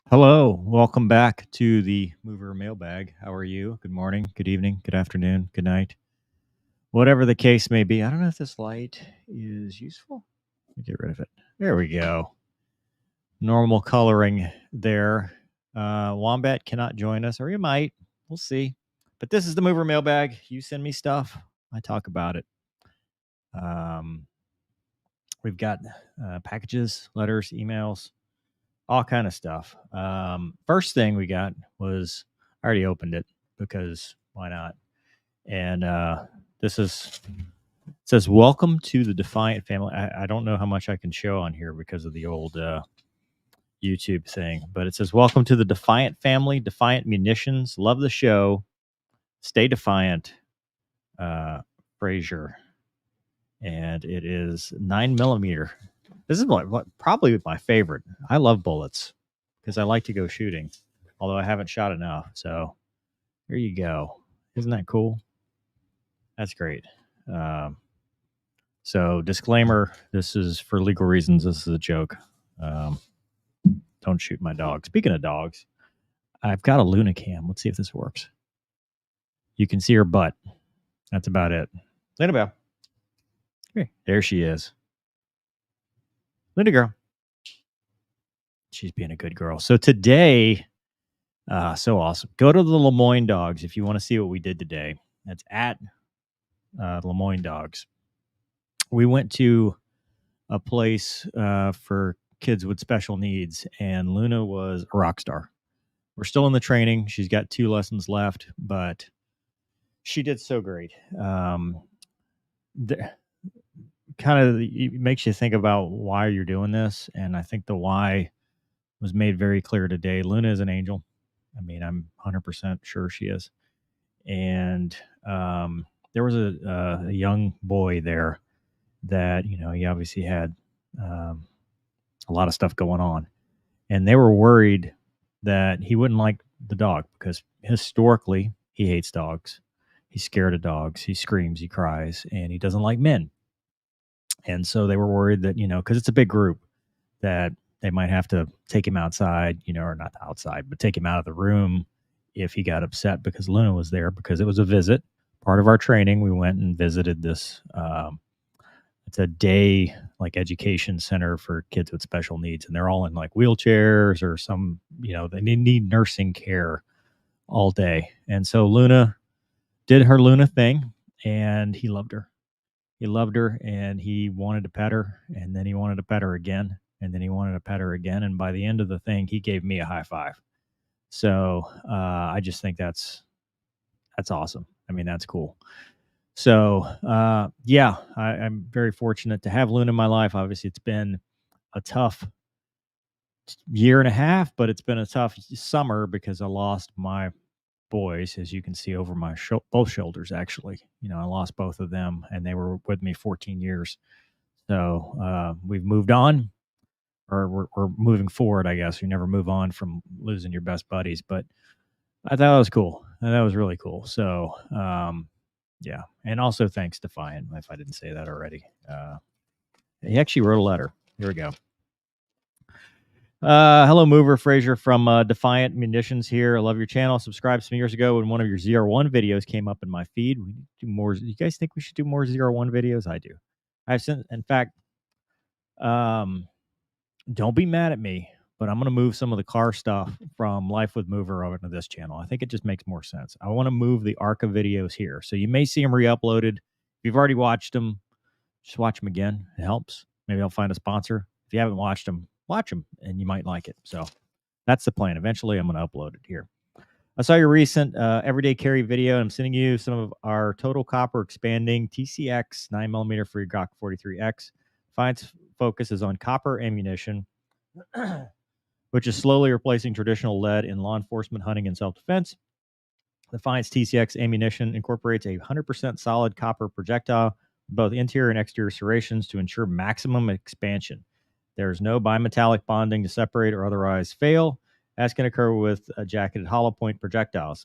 Hello, welcome back to the Mover Mailbag. How are you? Good morning, good evening, good afternoon, good night, whatever the case may be. I don't know if this light is useful. Let me get rid of it. There we go. Normal coloring there. Wombat cannot join us, or he might. We'll see. But this is the Mover Mailbag. You send me stuff, I talk about it. Um, we've got packages, letters, emails, all kind of stuff. First thing we got was I already opened it because why not? And this is it says welcome to the Defiant family. I don't know how much I can show on here because of the old YouTube thing, but it says welcome to the Defiant family. Defiant munitions. Love the show. Stay defiant. Frazier, and it is 9mm. This is probably my favorite. I love bullets because I like to go shooting, although I haven't shot enough. So there you go. Isn't that cool? That's great. So disclaimer, this is for legal reasons. This is a joke. Don't shoot my dog. Speaking of dogs, I've got a Luna cam. Let's see if this works. You can see her butt. That's about it. Luna Bell. Hey, there she is. Luna girl. She's being a good girl. So today, so awesome. Go to the Lemoyne Dogs if you want to see what we did today. That's at Lemoyne Dogs. We went to a place for kids with special needs, and Luna was a rock star. We're still in the training. She's got 2 lessons left, but she did so great. Kind of it makes you think about why you're doing this, and I think the why was made very clear today. Luna is an angel. I mean, I'm 100% sure she is. And there was a young boy there that, he obviously had a lot of stuff going on. And they were worried that he wouldn't like the dog because historically he hates dogs. He's scared of dogs. He screams, he cries, and he doesn't like men. And so they were worried that, because it's a big group, that they might have to take him outside, or not outside, but take him out of the room if he got upset because Luna was there, because it was a visit. Part of our training, we went and visited this. It's a day education center for kids with special needs, and they're all in wheelchairs or some, they need nursing care all day. And so Luna did her Luna thing, and he loved her. He loved her, and he wanted to pet her, and then he wanted to pet her again, and then he wanted to pet her again. And by the end of the thing, he gave me a high five. So I just think that's awesome. I mean, that's cool. So yeah, I'm very fortunate to have Luna in my life. Obviously, it's been a tough year and a half, but it's been a tough summer because I lost my boys, as you can see over my both shoulders. Actually, I lost both of them, and they were with me 14 years. So we've moved on, or we're moving forward. I guess you never move on from losing your best buddies, but I thought that was cool. That was really cool. So yeah, and also thanks Defiant, if I didn't say that already. He actually wrote a letter. Here we go. Hello, Mover. Frazier from Defiant Munitions here. I love your channel. Subscribed some years ago when one of your ZR1 videos came up in my feed. We need to do more. You guys think we should do more ZR1 videos? I do. I've sent, in fact, don't be mad at me, but I'm going to move some of the car stuff from Life with Mover over to this channel. I think it just makes more sense. I want to move the ARCA videos here. So you may see them re-uploaded. If you've already watched them, just watch them again. It helps. Maybe I'll find a sponsor. If you haven't watched them, watch them, and you might like it. So that's the plan. Eventually, I'm going to upload it here. I saw your recent everyday carry video, and I'm sending you some of our total copper expanding TCX 9mm for your Glock 43X. Defiant's focus is on copper ammunition, which is slowly replacing traditional lead in law enforcement, hunting, and self-defense. Defiant's TCX ammunition incorporates a 100% solid copper projectile, both interior and exterior serrations, to ensure maximum expansion. There is no bimetallic bonding to separate or otherwise fail, as can occur with jacketed hollow point projectiles.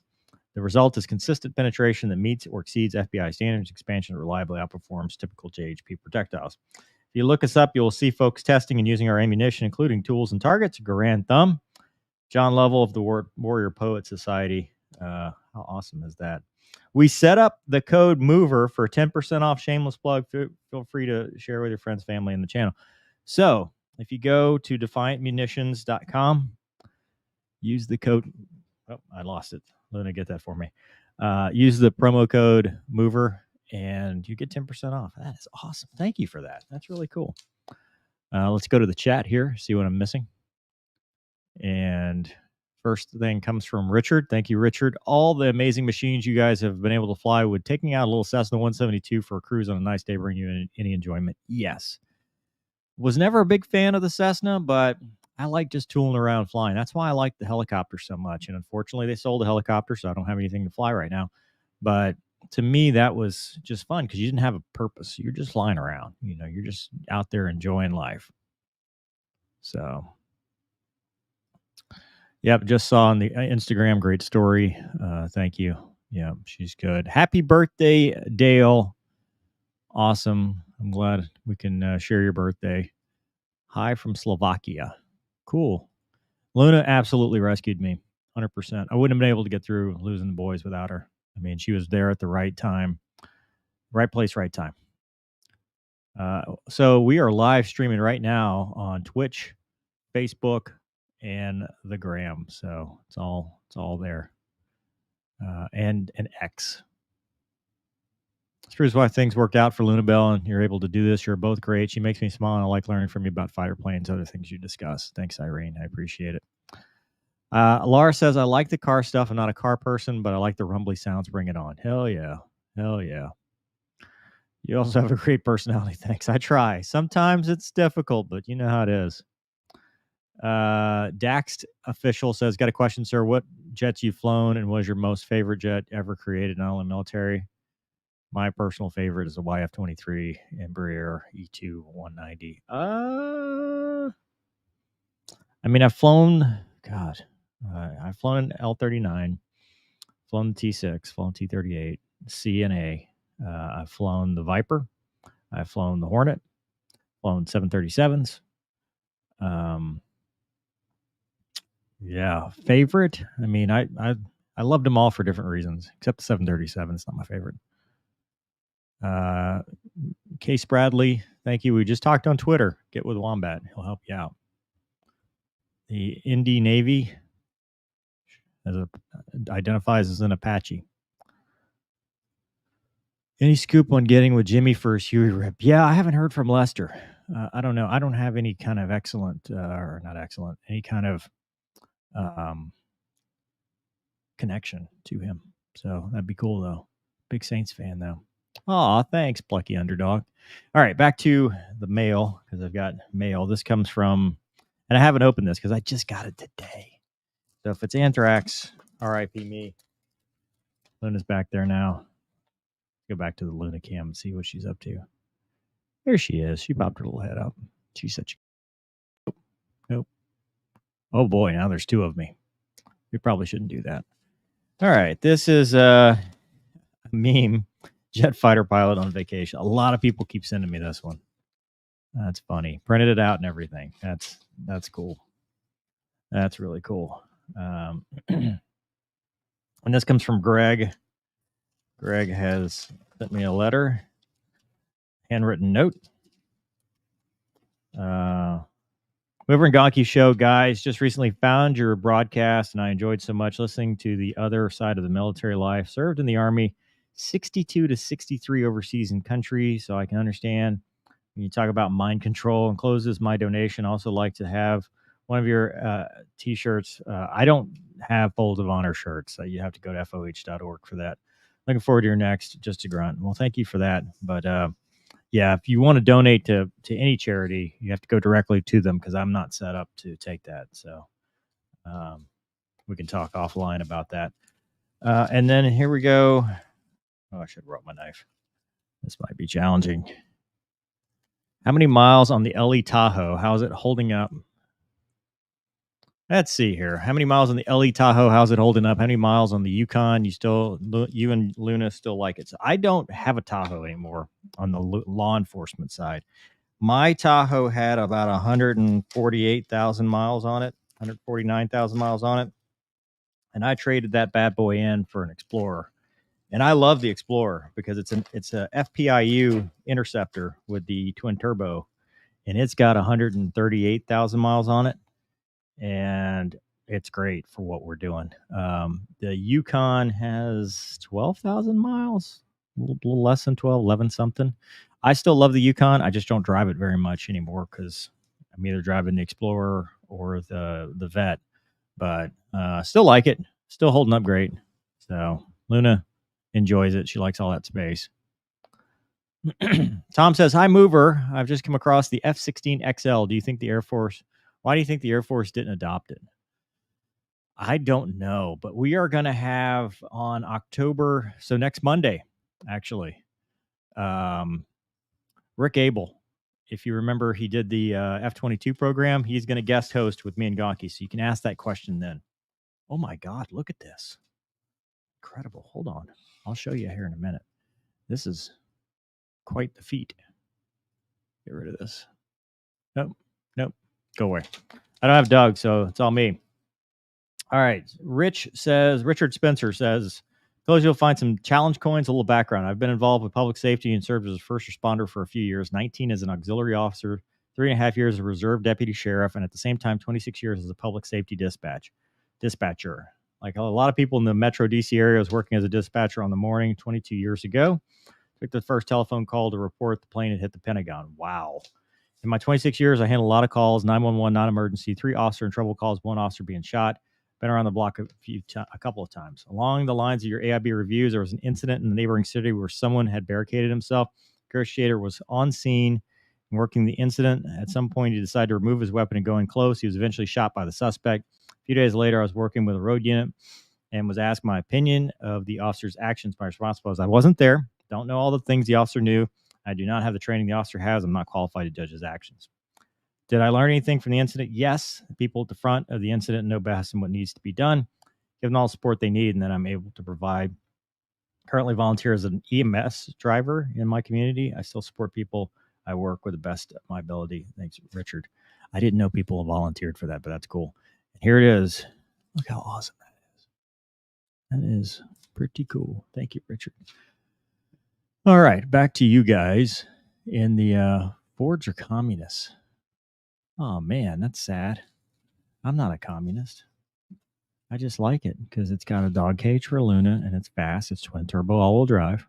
The result is consistent penetration that meets or exceeds FBI standards. Expansion reliably outperforms typical JHP projectiles. If you look us up, you will see folks testing and using our ammunition, including tools and targets. Garand Thumb. John Lovell of the Warrior Poet Society. How awesome is that? We set up the code MOVER for 10% off. Shameless plug. Feel free to share with your friends, family, and the channel. So if you go to defiantmunitions.com, use the code. Oh, I lost it. Luna, get that for me. Use the promo code MOVER and you get 10% off. That is awesome. Thank you for that. That's really cool. Let's go to the chat here, see what I'm missing. And first thing comes from Richard. Thank you, Richard. All the amazing machines you guys have been able to fly, would taking out a little Cessna 172 for a cruise on a nice day bring you any enjoyment? Yes. Was never a big fan of the Cessna, but I like just tooling around flying. That's why I like the helicopter so much. And unfortunately, they sold the helicopter, so I don't have anything to fly right now. But to me, that was just fun because you didn't have a purpose. You're just flying around. You know, you're just out there enjoying life. So, yep, just saw on the Instagram. Great story. Thank you. Yeah, she's good. Happy birthday, Dale. Awesome. I'm glad we can share your birthday. Hi from Slovakia. Cool. Luna absolutely rescued me. 100%. I wouldn't have been able to get through losing the boys without her. I mean, she was there at the right time, right place, right time. So we are live streaming right now on Twitch, Facebook, and the Gram. So it's all there. And an X. This proves why things worked out for Luna Bell, and you're able to do this. You're both great. She makes me smile, and I like learning from you about fighter planes, other things you discuss. Thanks, Irene. I appreciate it. Laura says, I like the car stuff. I'm not a car person, but I like the rumbly sounds. Bring it on. Hell yeah. Hell yeah. You also have a great personality. Thanks. I try. Sometimes it's difficult, but you know how it is. Daxed official says, got a question, sir. What jets you've flown and was your most favorite jet ever created, not only military? My personal favorite is the YF-23 Embraer E2-190. I mean, I've flown, I've flown an L-39, flown the T-6, flown T-38, C and A. I've flown the Viper. I've flown the Hornet, flown 737s. Yeah, favorite? I mean, I loved them all for different reasons, except the 737. It's not my favorite. Case Bradley, thank you. We just talked on Twitter. Get with Wombat. He'll help you out. The Indy Navy identifies as an Apache. Any scoop on getting with Jimmy for his Huey rip? Yeah, I haven't heard from Lester. I don't know. I don't have any kind of any kind of connection to him. So that'd be cool, though. Big Saints fan, though. Aw, thanks, plucky underdog. All right, back to the mail, because I've got mail. This comes from, and I haven't opened this because I just got it today. So if it's Anthrax, RIP me. Luna's back there now. Go back to the Luna cam and see what she's up to. There she is. She popped her little head up. She's such a... Nope. Oh, boy, now there's two of me. We probably shouldn't do that. All right, this is a meme. Jet fighter pilot on vacation. A lot of people keep sending me this one. That's funny. Printed it out and everything. That's cool. That's really cool. And this comes from Greg. Greg has sent me a letter, handwritten note. Mover and Gonky Show, guys. Just recently found your broadcast, and I enjoyed so much listening to the other side of the military life. Served in the Army 62 to 63 overseas in country, so I can understand when you talk about mind control. And closes my donation. Also like to have one of your T-shirts. I don't have Folds of Honor shirts, so you have to go to FOH.org for that. Looking forward to your next. Just a grunt. Well, thank you for that. But yeah, if you want to donate to any charity, you have to go directly to them because I'm not set up to take that. So we can talk offline about that. And then here we go. Oh, I should have brought my knife. This might be challenging. How many miles on the LE Tahoe? How's it holding up? Let's see here. How many miles on the LE Tahoe? How's it holding up? How many miles on the Yukon? You and Luna still like it. So I don't have a Tahoe anymore on the law enforcement side. My Tahoe had about 148,000 miles on it. 149,000 miles on it. And I traded that bad boy in for an Explorer. And I love the Explorer because it's a FPIU Interceptor with the twin turbo, and it's got 138,000 miles on it, and it's great for what we're doing. The Yukon has 12,000 miles, a little less than 12, 11 something. I still love the Yukon. I just don't drive it very much anymore because I'm either driving the Explorer or the Vet, but still like it, still holding up great. So Luna enjoys it. She likes all that space. Tom says, "Hi, Mover. I've just come across the F-16XL. Do you think the Air Force? Why do you think the Air Force didn't adopt it?" I don't know, but we are going to have on October, so next Monday, actually, Rick Abel. If you remember, he did the F-22 program. He's going to guest host with me and Gonky, so you can ask that question then. Oh my God, look at this. Incredible. Hold on. I'll show you here in a minute. This is quite the feat. Get rid of this. Nope. Go away. I don't have Doug, so it's all me. All right. Richard Spencer says, "Those you'll find some challenge coins, a little background. I've been involved with public safety and served as a first responder for a few years, 19 as an auxiliary officer, 3.5 years as a reserve deputy sheriff, and at the same time, 26 years as a public safety dispatcher. Like a lot of people in the Metro DC area, I was working as a dispatcher on the morning 22 years ago. Took the first telephone call to report the plane had hit the Pentagon. Wow. In my 26 years, I handled a lot of calls, 911, non-emergency, 3 officer in trouble calls, 1 officer being shot. Been around the block a couple of times. Along the lines of your AIB reviews, there was an incident in the neighboring city where someone had barricaded himself. Negotiator was on scene and working the incident. At some point, he decided to remove his weapon and go in close. He was eventually shot by the suspect. A few days later, I was working with a road unit and was asked my opinion of the officer's actions. My response was, I wasn't there. Don't know all the things the officer knew. I do not have the training the officer has. I'm not qualified to judge his actions. Did I learn anything from the incident? Yes. The people at the front of the incident know best and what needs to be done. Give them all the support they need, and then I'm able to provide. Currently volunteer as an EMS driver in my community. I still support people. I work with the best of my ability. Thanks, Richard. I didn't know people volunteered for that, but that's cool. And here it is. Look how awesome that is. That is pretty cool. Thank you, Richard. All right, back to you guys. In the Fords are communists. Oh man, that's sad. I'm not a communist. I just like it because it's got a dog cage for Luna and it's fast. It's twin turbo all-wheel drive.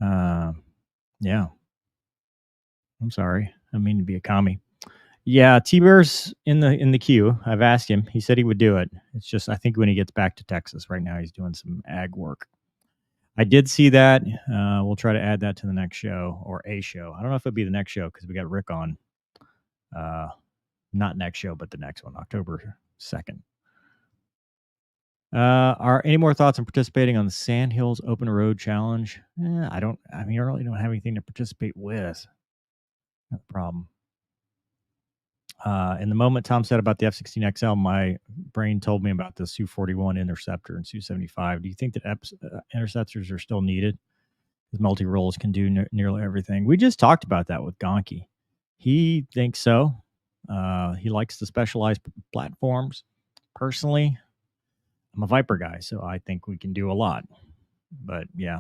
Yeah. I'm sorry. I mean to be a commie. Yeah, T-Bear's in the queue. I've asked him. He said he would do it. It's just I think when he gets back to Texas right now, he's doing some ag work. I did see that. We'll try to add that to the next show or a show. I don't know if it'll be the next show because we got Rick on. Not next show, but the next one, October 2nd. Are any more thoughts on participating on the Sand Hills Open Road Challenge? I really don't have anything to participate with. Not the problem. In the moment Tom said about the F-16XL, my brain told me about the Su-41 Interceptor and Su-75. Do you think that interceptors are still needed? Because multi-roles can do nearly everything. We just talked about that with Gonky. He thinks so. He likes the specialized platforms. Personally, I'm a Viper guy, so I think we can do a lot. But yeah.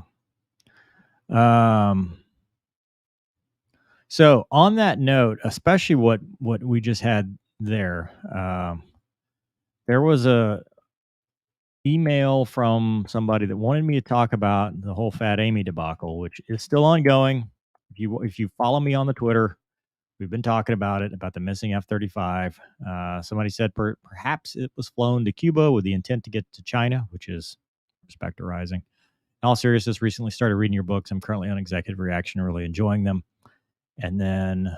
So on that note, especially what we just had there, there was a email from somebody that wanted me to talk about the whole Fat Amy debacle, which is still ongoing. If you follow me on the Twitter, we've been talking about it, about the missing F-35. Somebody said perhaps it was flown to Cuba with the intent to get to China, which is respectorizing. In all seriousness, recently started reading your books. I'm currently on executive reaction, really enjoying them. And then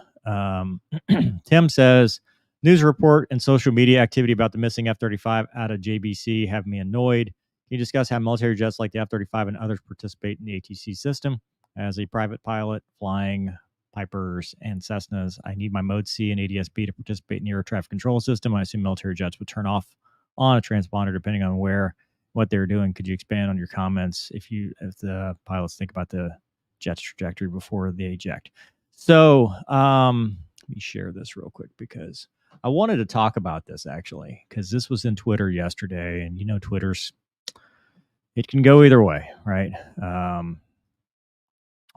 Tim says, news report and social media activity about the missing F-35 out of JBC have me annoyed. Can you discuss how military jets like the F-35 and others participate in the ATC system? As a private pilot flying Pipers and Cessnas, I need my Mode C and ADS-B to participate in the air traffic control system. I assume military jets would turn off on a transponder depending on what they're doing. Could you expand on your comments if the pilots think about the jet's trajectory before they eject? So let me share this real quick because I wanted to talk about this actually because this was in Twitter yesterday, and Twitter's it can go either way, right?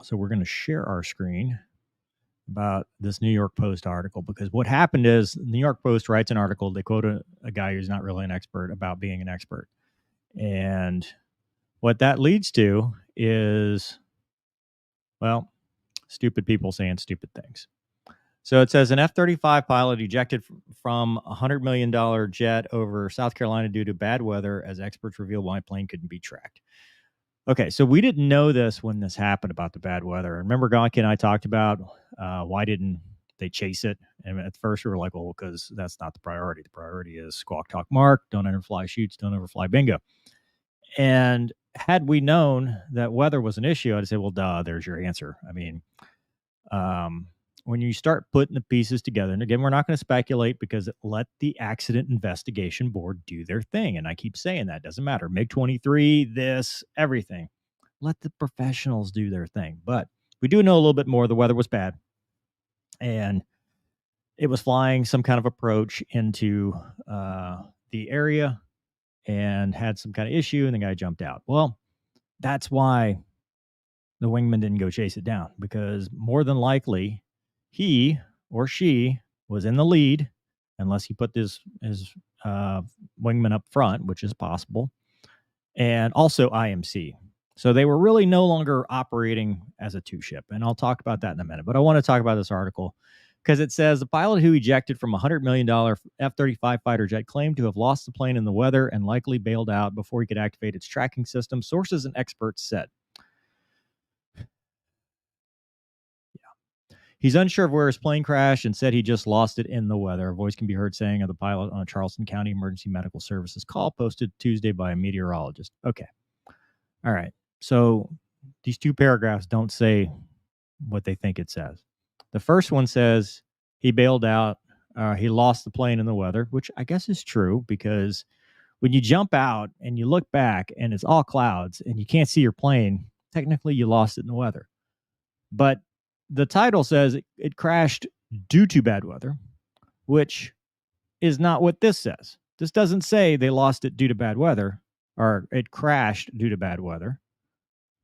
So we're going to share our screen about this New York Post article because what happened is the New York Post writes an article. They quote a guy who's not really an expert about being an expert, and what that leads to is, well, stupid people saying stupid things. So it says an F-35 pilot ejected from a $100 million jet over South Carolina due to bad weather as experts reveal why plane couldn't be tracked. Okay, so we didn't know this when this happened about the bad weather. Remember, Gonki and I talked about why didn't they chase it? And at first we were like, well, because that's not the priority. The priority is squawk, talk, mark, don't underfly shoots, don't overfly bingo. And had we known that weather was an issue, I'd say, well, duh, there's your answer. I mean, when you start putting the pieces together, and again, we're not going to speculate because let the accident investigation board do their thing. And I keep saying that doesn't matter. MiG-23, this, everything. Let the professionals do their thing. But we do know a little bit more. The weather was bad. And it was flying some kind of approach into the area and had some kind of issue, and the guy jumped out. Well, that's why the wingman didn't go chase it down, because more than likely he or she was in the lead, unless he put his wingman up front, which is possible, and also IMC. So they were really no longer operating as a two ship, and I'll talk about that in a minute. But I want to talk about this article because it says the pilot who ejected from a $100 million F-35 fighter jet claimed to have lost the plane in the weather and likely bailed out before he could activate its tracking system, sources and experts said. He's unsure of where his plane crashed and said he just lost it in the weather. A voice can be heard saying of the pilot on a Charleston County Emergency Medical Services call posted Tuesday by a meteorologist. Okay. All right. So these two paragraphs don't say what they think it says. The first one says he bailed out. He lost the plane in the weather, which I guess is true because when you jump out and you look back and it's all clouds and you can't see your plane, technically you lost it in the weather. But the title says it crashed due to bad weather, which is not what this says. This doesn't say they lost it due to bad weather, or it crashed due to bad weather,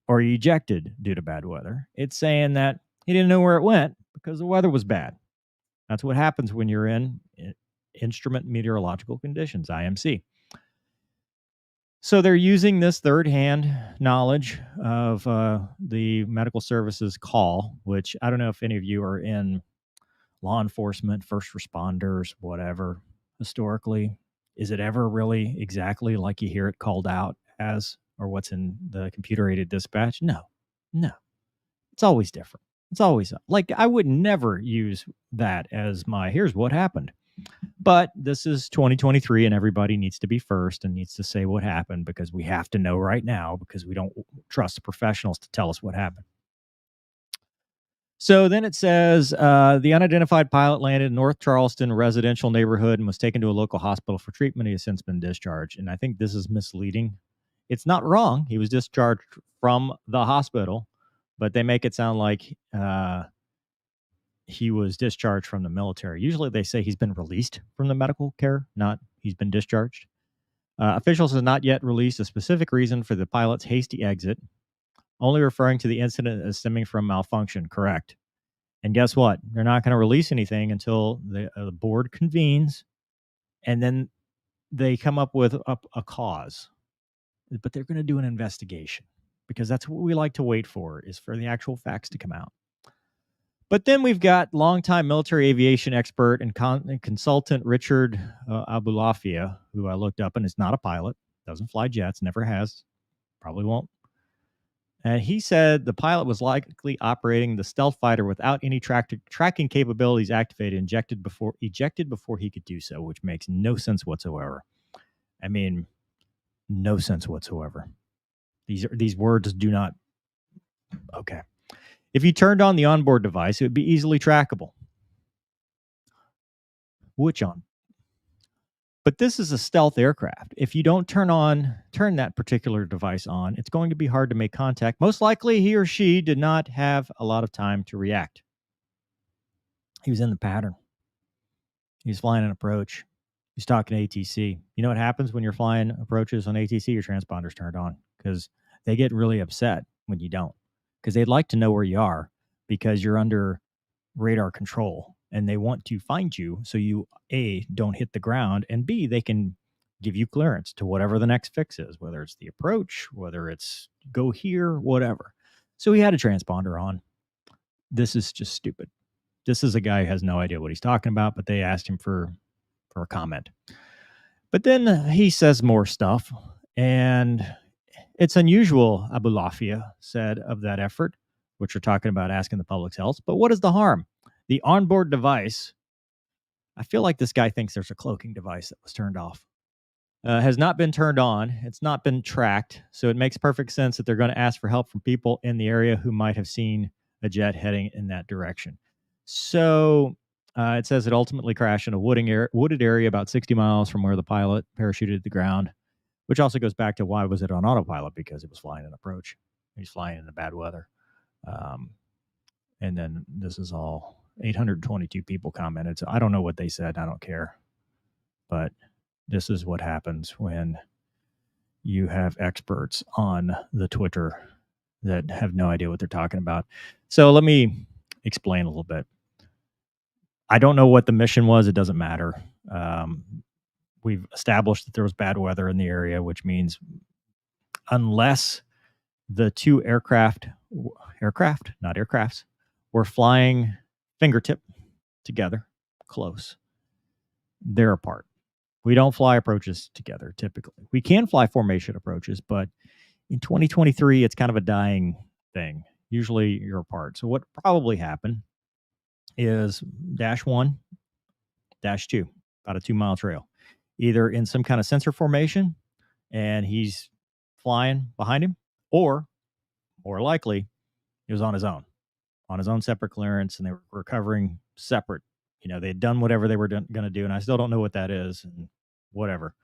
or ejected due to bad weather. It's saying that he didn't know where it went because the weather was bad. That's what happens when you're in instrument meteorological conditions, IMC. So they're using this third-hand knowledge of the medical services call, which I don't know if any of you are in law enforcement, first responders, whatever. Historically, is it ever really exactly like you hear it called out as, or what's in the computer-aided dispatch? No. It's always different. It's always like I would never use that as my here's what happened. But this is 2023 and everybody needs to be first and needs to say what happened because we have to know right now because we don't trust the professionals to tell us what happened. So then it says the unidentified pilot landed in North Charleston residential neighborhood and was taken to a local hospital for treatment. He has since been discharged. And I think this is misleading. It's not wrong. He was discharged from the hospital, but they make it sound like he was discharged from the military. Usually they say he's been released from the medical care, not he's been discharged. Officials have not yet released a specific reason for the pilot's hasty exit, only referring to the incident as stemming from malfunction. Correct. And guess what? They're not going to release anything until the board convenes, and then they come up with a cause. But they're going to do an investigation because that's what we like to wait for, is for the actual facts to come out. But then we've got longtime military aviation expert and consultant Richard Abulafia, who I looked up and is not a pilot, doesn't fly jets, never has, probably won't. And he said the pilot was likely operating the stealth fighter without any tracking capabilities activated, ejected before he could do so, which makes no sense whatsoever. I mean, no sense whatsoever. These words do not. Okay. If you turned on the onboard device, it would be easily trackable. Which on? But this is a stealth aircraft. If you don't turn that particular device on, it's going to be hard to make contact. Most likely he or she did not have a lot of time to react. He was in the pattern. He's flying an approach. He's talking ATC. You know what happens when you're flying approaches on ATC? Your transponder's turned on because they get really upset when you don't, because they'd like to know where you are because you're under radar control and they want to find you so you A, don't hit the ground, and B, they can give you clearance to whatever the next fix is, whether it's the approach, whether it's go here, whatever. So he had a transponder on. This is just stupid. This is a guy who has no idea what he's talking about, but they asked him for a comment. But then he says more stuff, and it's unusual, Abulafia said of that effort, which we're talking about asking the public's health. But what is the harm? The onboard device, I feel like this guy thinks there's a cloaking device that was turned off, has not been turned on. It's not been tracked. So it makes perfect sense that they're going to ask for help from people in the area who might have seen a jet heading in that direction. So it says it ultimately crashed in a wooded area about 60 miles from where the pilot parachuted to the ground, which also goes back to why was it on autopilot? Because it was flying an approach. He's flying in the bad weather. And then this is all 822 people commented. So I don't know what they said. I don't care. But this is what happens when you have experts on the Twitter that have no idea what they're talking about. So let me explain a little bit. I don't know what the mission was. It doesn't matter. We've established that there was bad weather in the area, which means unless the two aircraft, not aircrafts, were flying fingertip together, close, they're apart. We don't fly approaches together typically. We can fly formation approaches, but in 2023, it's kind of a dying thing. Usually you're apart. So what probably happened is -1, -2, about a 2-mile trail, either in some kind of sensor formation and he's flying behind him, or more likely he was on his own separate clearance, and they were recovering separate. You know, they had done whatever they were going to do, and I still don't know what that is and whatever,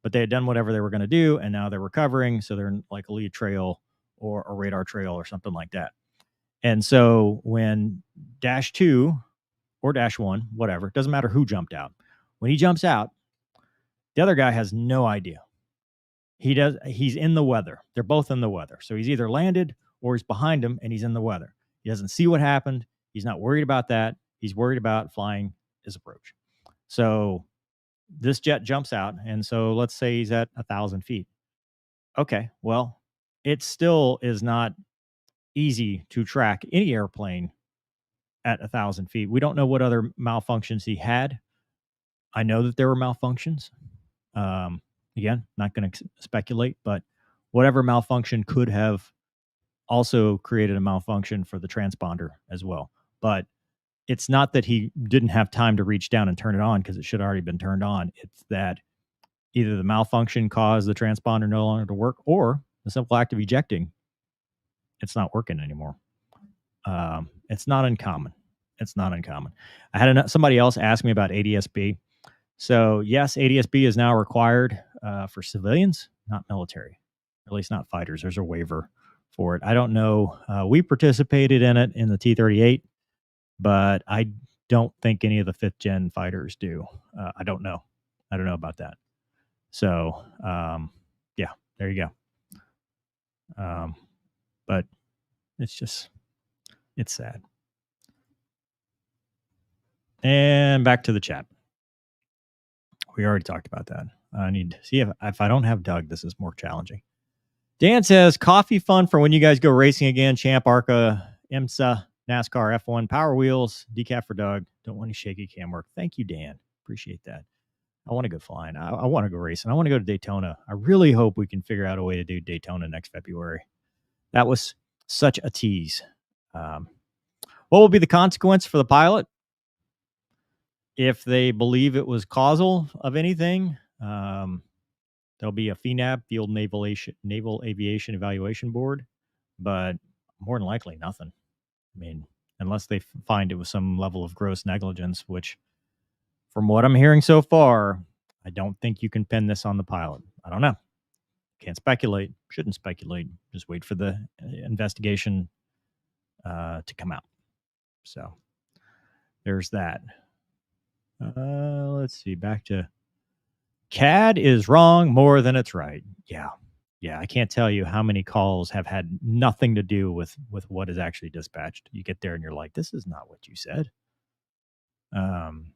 but they had done whatever they were going to do, and now they're recovering. So they're in like a lead trail or a radar trail or something like that. And so when -2 or -1, whatever, doesn't matter who jumped out. When he jumps out, the other guy has no idea. He's in the weather. They're both in the weather. So he's either landed or he's behind him and he's in the weather. He doesn't see what happened. He's not worried about that. He's worried about flying his approach. So this jet jumps out. And so let's say he's at 1,000 feet. Okay, well, it still is not easy to track any airplane at 1,000 feet. We don't know what other malfunctions he had. I know that there were malfunctions. Again, not going to speculate, but whatever malfunction could have also created a malfunction for the transponder as well. But it's not that he didn't have time to reach down and turn it on because it should have already been turned on. It's that either the malfunction caused the transponder no longer to work, or the simple act of ejecting, it's not working anymore. It's not uncommon. It's not uncommon. I had somebody else ask me about ADS-B. So yes, ADS-B is now required for civilians, not military, at least not fighters. There's a waiver for it. I don't know. We participated in it in the T-38, but I don't think any of the 5th gen fighters do. I don't know. I don't know about that. So yeah, there you go. But it's sad. And back to the chat. We already talked about that. I need to see if I don't have Doug, this is more challenging. Dan says, coffee fun for when you guys go racing again. Champ, ARCA, IMSA, NASCAR, F1, Power Wheels, decaf for Doug. Don't want any shaky cam work. Thank you, Dan. Appreciate that. I want to go flying. I want to go racing. I want to go to Daytona. I really hope we can figure out a way to do Daytona next February. That was such a tease. What will be the consequence for the pilot? If they believe it was causal of anything, there'll be a FNAB, Field Naval Aviation Evaluation Board, but more than likely nothing. I mean, unless they find it was some level of gross negligence, which from what I'm hearing so far, I don't think you can pin this on the pilot. I don't know. Can't speculate. Shouldn't speculate. Just wait for the investigation to come out. So there's that. Let's see. Back to CAD is wrong more than it's right. Yeah. Yeah, I can't tell you how many calls have had nothing to do with what is actually dispatched. You get there and you're like, this is not what you said. Um,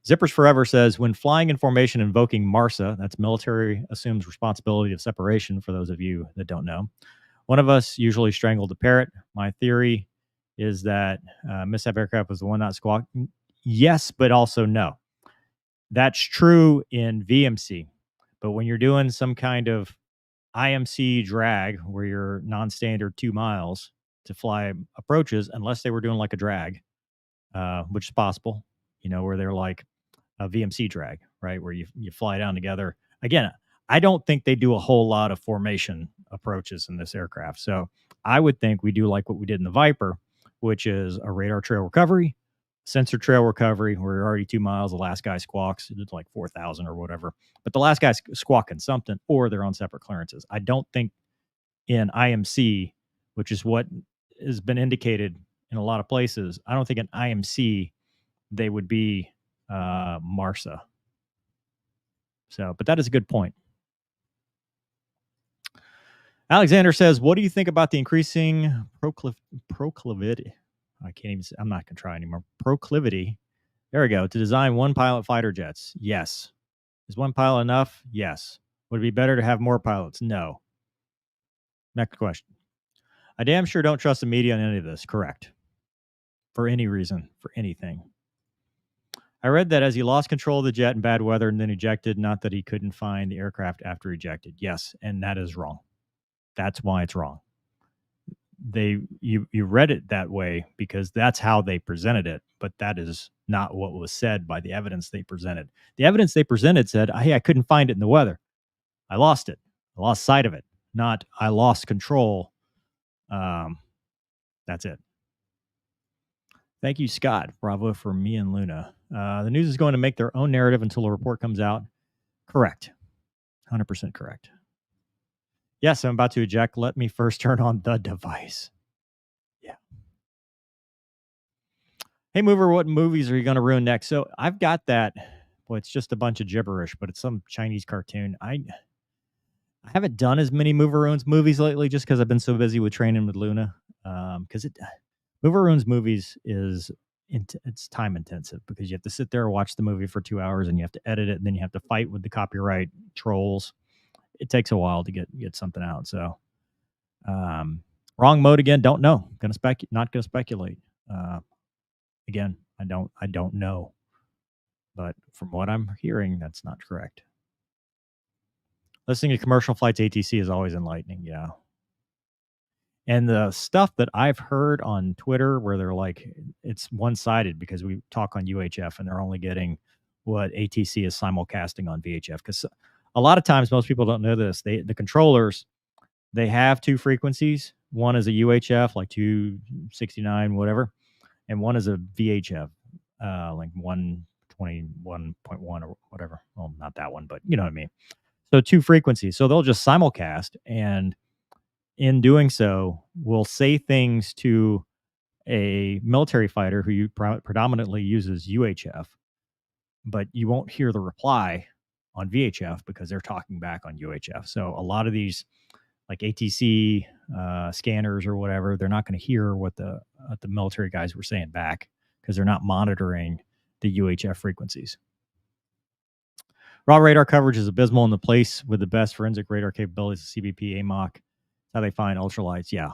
Zippers Forever says, when flying in formation invoking MARSA, that's military assumes responsibility of separation, for those of you that don't know. One of us usually strangled a parrot. My theory is that mishap aircraft was the one not squawking. Yes, but also no. That's true in VMC. But when you're doing some kind of IMC drag where you're non-standard 2 miles to fly approaches, unless they were doing like a drag, which is possible, where they're like a VMC drag, right? Where you fly down together. Again, I don't think they do a whole lot of formation approaches in this aircraft. So I would think we do like what we did in the Viper, which is a radar trail recovery, sensor trail recovery. We're already 2 miles. The last guy squawks. It's like 4,000 or whatever. But the last guy's squawking something, or they're on separate clearances. I don't think in IMC, which is what has been indicated in a lot of places, I don't think in IMC they would be MARSA. So, but that is a good point. Alexander says, what do you think about the increasing proclivity? I can't even say, I'm not going to try anymore. Proclivity. There we go. To design one pilot fighter jets. Yes. Is one pilot enough? Yes. Would it be better to have more pilots? No. Next question. I damn sure don't trust the media on any of this. Correct. For any reason, for anything. I read that as he lost control of the jet in bad weather and then ejected, not that he couldn't find the aircraft after ejected. Yes, and that is wrong. That's why it's wrong. You read it that way because that's how they presented it, but that is not what was said by the evidence they presented. The evidence they presented said, hey, I couldn't find it in the weather. I lost it. I lost sight of it. Not I lost control. That's it. Thank you, Scott. Bravo for me and Luna. The news is going to make their own narrative until a report comes out. Correct. 100% correct. Yes, I'm about to eject. Let me first turn on the device. Yeah. Hey, Mover, what movies are you going to ruin next? So I've got that. Well, it's just a bunch of gibberish, but it's some Chinese cartoon. I haven't done as many Mover Ruins movies lately just because I've been so busy with training with Luna. Because Mover Ruins movies it's time intensive because you have to sit there and watch the movie for 2 hours and you have to edit it and then you have to fight with the copyright trolls. It takes a while to get something out. So, wrong mode again. Don't know. Not gonna speculate. Again, I don't know. But from what I'm hearing, that's not correct. Listening to commercial flights ATC is always enlightening. Yeah. And the stuff that I've heard on Twitter where they're like, it's one-sided because we talk on UHF and they're only getting what ATC is simulcasting on VHF. Because a lot of times, most people don't know this. The controllers, they have two frequencies. One is a UHF, like 269, whatever. And one is a VHF, like 121.1 or whatever. Well, not that one, but you know what I mean. So two frequencies. So they'll just simulcast, and in doing so, will say things to a military fighter who predominantly uses UHF, but you won't hear the reply on VHF because they're talking back on UHF. So a lot of these like ATC scanners or whatever, they're not going to hear what the military guys were saying back because they're not monitoring the UHF frequencies. Raw radar coverage is abysmal in the place with the best forensic radar capabilities of CBP, AMOC. How they find ultralights. Yeah.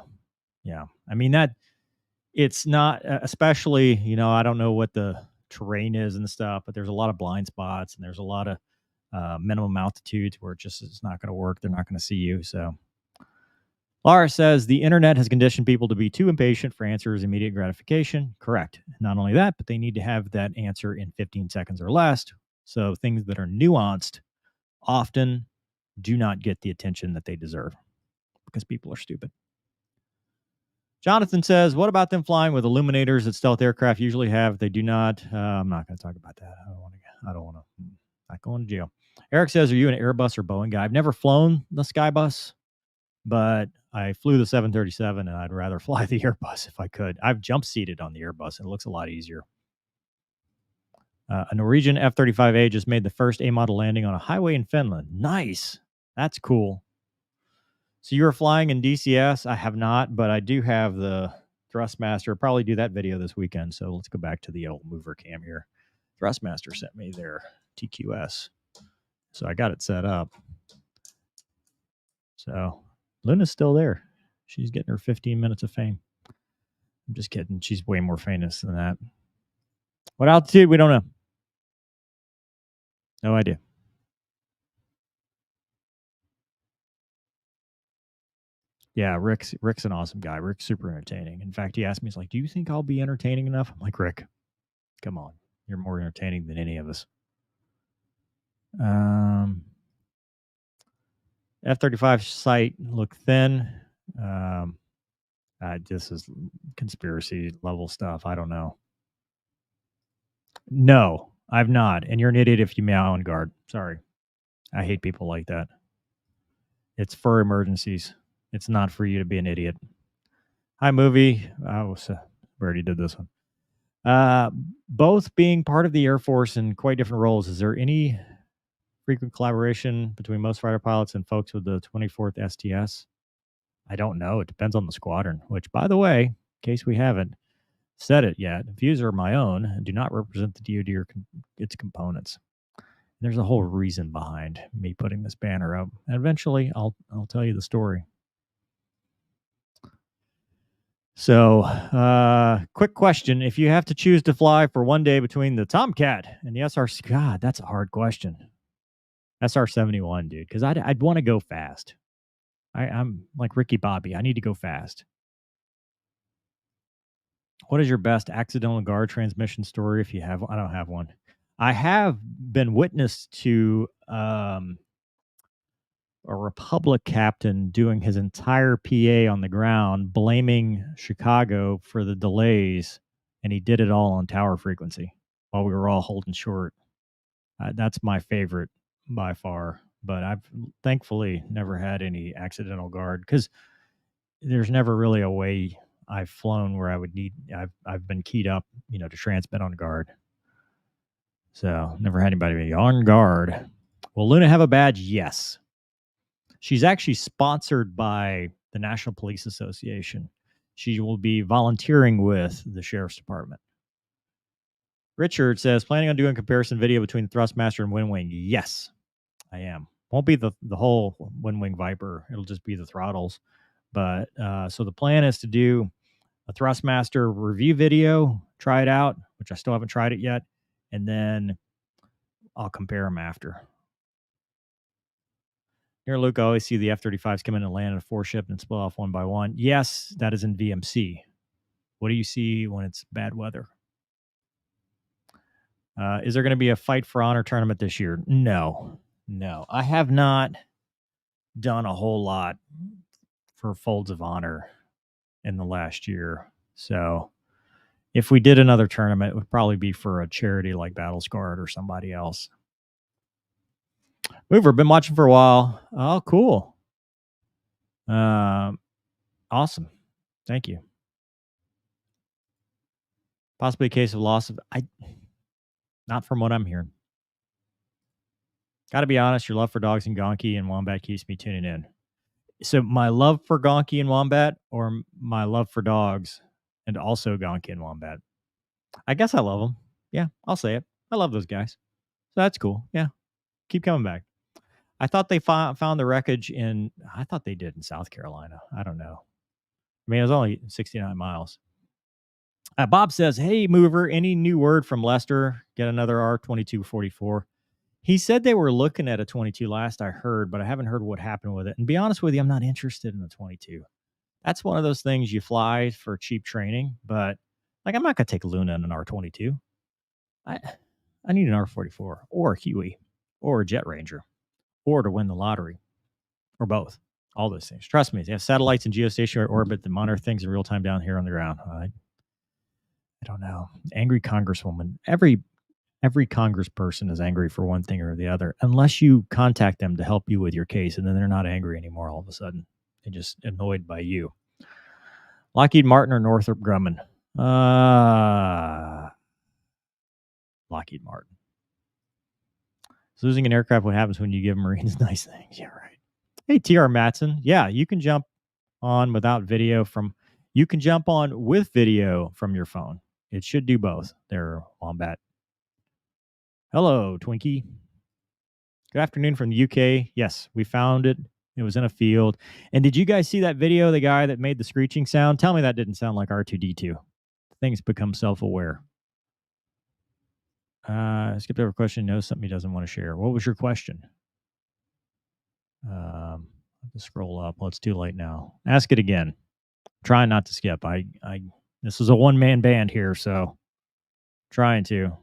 I mean, that it's not, especially, I don't know what the terrain is and stuff, but there's a lot of blind spots and there's a lot of minimum altitudes where it's not going to work. They're not going to see you. So Laura says the internet has conditioned people to be too impatient for answers, immediate gratification. Correct. Not only that, but they need to have that answer in 15 seconds or less. So things that are nuanced often do not get the attention that they deserve because people are stupid. Jonathan says, what about them flying with illuminators that stealth aircraft usually have? They do not. I'm not going to talk about that. I don't want to. Not going to jail. Eric says, are you an Airbus or Boeing guy? I've never flown the Skybus, but I flew the 737 and I'd rather fly the Airbus if I could. I've jump seated on the Airbus and it looks a lot easier. A Norwegian F-35A just made the first A model landing on a highway in Finland. Nice. That's cool. So you were flying in DCS? I have not, but I do have the Thrustmaster. Probably do that video this weekend. So let's go back to the old mover cam here. Thrustmaster sent me their TQS. So I got it set up. So Luna's still there. She's getting her 15 minutes of fame. I'm just kidding. She's way more famous than that. What altitude? We don't know. No idea. Yeah, Rick's an awesome guy. Rick's super entertaining. In fact, he asked me, he's like, "Do you think I'll be entertaining enough?" I'm like, "Rick, come on. You're more entertaining than any of us." F-35 site look thin. This is conspiracy level stuff. I don't know. No, I've not. And you're an idiot if you meow on guard. Sorry. I hate people like that. It's for emergencies. It's not for you to be an idiot. Hi, movie. We already did this one. Both being part of the Air Force in quite different roles, is there any frequent collaboration between most fighter pilots and folks with the 24th STS? I don't know. It depends on the squadron, which, by the way, in case we haven't said it yet, views are my own and do not represent the DoD or its components. There's a whole reason behind me putting this banner up. And eventually, I'll tell you the story. So, quick question. If you have to choose to fly for one day between the Tomcat and the SRC, God, that's a hard question. SR-71, dude, because I'd want to go fast. I'm like Ricky Bobby. I need to go fast. What is your best accidental guard transmission story if you have one? I don't have one. I have been witness to a Republic captain doing his entire PA on the ground, blaming Chicago for the delays, and he did it all on tower frequency while we were all holding short. That's my favorite by far, but I've thankfully never had any accidental guard because there's never really a way I've flown where I would need. I've been keyed up, to transmit on guard. So never had anybody be on guard. Will Luna have a badge? Yes. She's actually sponsored by the National Police Association. She will be volunteering with the Sheriff's Department. Richard says, planning on doing a comparison video between Thrustmaster and Windwing. Yes, I am. Won't be the whole Windwing Viper. It'll just be the throttles. But so the plan is to do a Thrustmaster review video, try it out, which I still haven't tried it yet, and then I'll compare them after. Here, Luke, I always see the F-35s come in and land in a four-ship and split off one by one. Yes, that is in VMC. What do you see when it's bad weather? Is there going to be a Fight for Honor tournament this year? No. I have not done a whole lot for Folds of Honor in the last year. So if we did another tournament, it would probably be for a charity like Battle Scarred or somebody else. Mover, been watching for a while. Oh, cool. Awesome. Thank you. Possibly a case of loss of... Not from what I'm hearing. Got to be honest, your love for dogs and Gonky and Wombat keeps me tuning in. So my love for Gonky and Wombat, or my love for dogs and also Gonky and Wombat? I guess I love them. Yeah, I'll say it. I love those guys. So that's cool. Yeah. Keep coming back. I thought they found the wreckage I thought they did in South Carolina. I don't know. I mean, it was only 69 miles. Bob says, hey, Mover, any new word from Lester? Get another R2244. He said they were looking at a 22 last I heard, but I haven't heard what happened with it. And to be honest with you, I'm not interested in a 22. That's one of those things you fly for cheap training, but I'm not going to take Luna in an R22. I need an R44 or a Huey or a Jet Ranger or to win the lottery or both. All those things. Trust me, they have satellites in geostationary orbit that monitor things in real time down here on the ground. I don't know. Angry Congresswoman. Every congressperson is angry for one thing or the other, unless you contact them to help you with your case, and then they're not angry anymore all of a sudden. They're just annoyed by you. Lockheed Martin or Northrop Grumman? Lockheed Martin. So losing an aircraft, what happens when you give Marines nice things? Yeah, right. Hey, TR Matson. Yeah, you can jump on without video from, you can jump on with video from your phone. It should do both there, Wombat. Hello, Twinkie. Good afternoon from the UK. Yes, we found it. It was in a field. And did you guys see that video? The guy that made the screeching sound? Tell me that didn't sound like R2D2. Things become self aware. Skipped over a question. Knows something he doesn't want to share. What was your question? Let's scroll up. Well, it's too late now. Ask it again. Trying not to skip. This is a one-man band here, so trying to.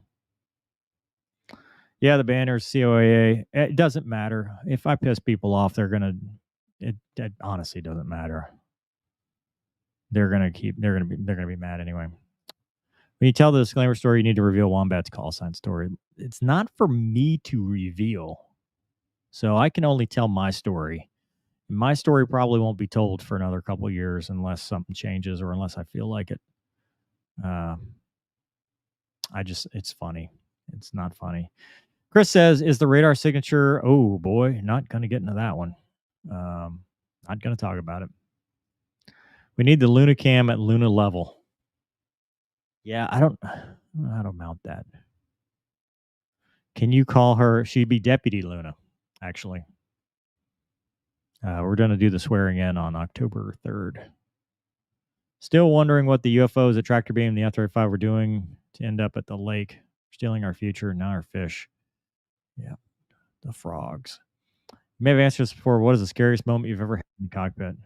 Yeah, the banners, COAA. It doesn't matter. If I piss people off, they're gonna. It honestly doesn't matter. They're gonna be mad anyway. When you tell the disclaimer story, you need to reveal Wombat's call sign story. It's not for me to reveal, so I can only tell my story. My story probably won't be told for another couple of years unless something changes or unless I feel like it. It's funny. It's not funny. Chris says, is the radar signature? Oh boy, not going to get into that one. Not going to talk about it. We need the Luna cam at Luna level. Yeah, I don't know how to mount that. Can you call her? She'd be Deputy Luna, actually. We're going to do the swearing in on October 3rd. Still wondering what the UFOs, the tractor beam, and the F-35 were doing to end up at the lake, stealing our future, not our fish. Yeah, the frogs. You may have answered this before. What is the scariest moment you've ever had in the cockpit?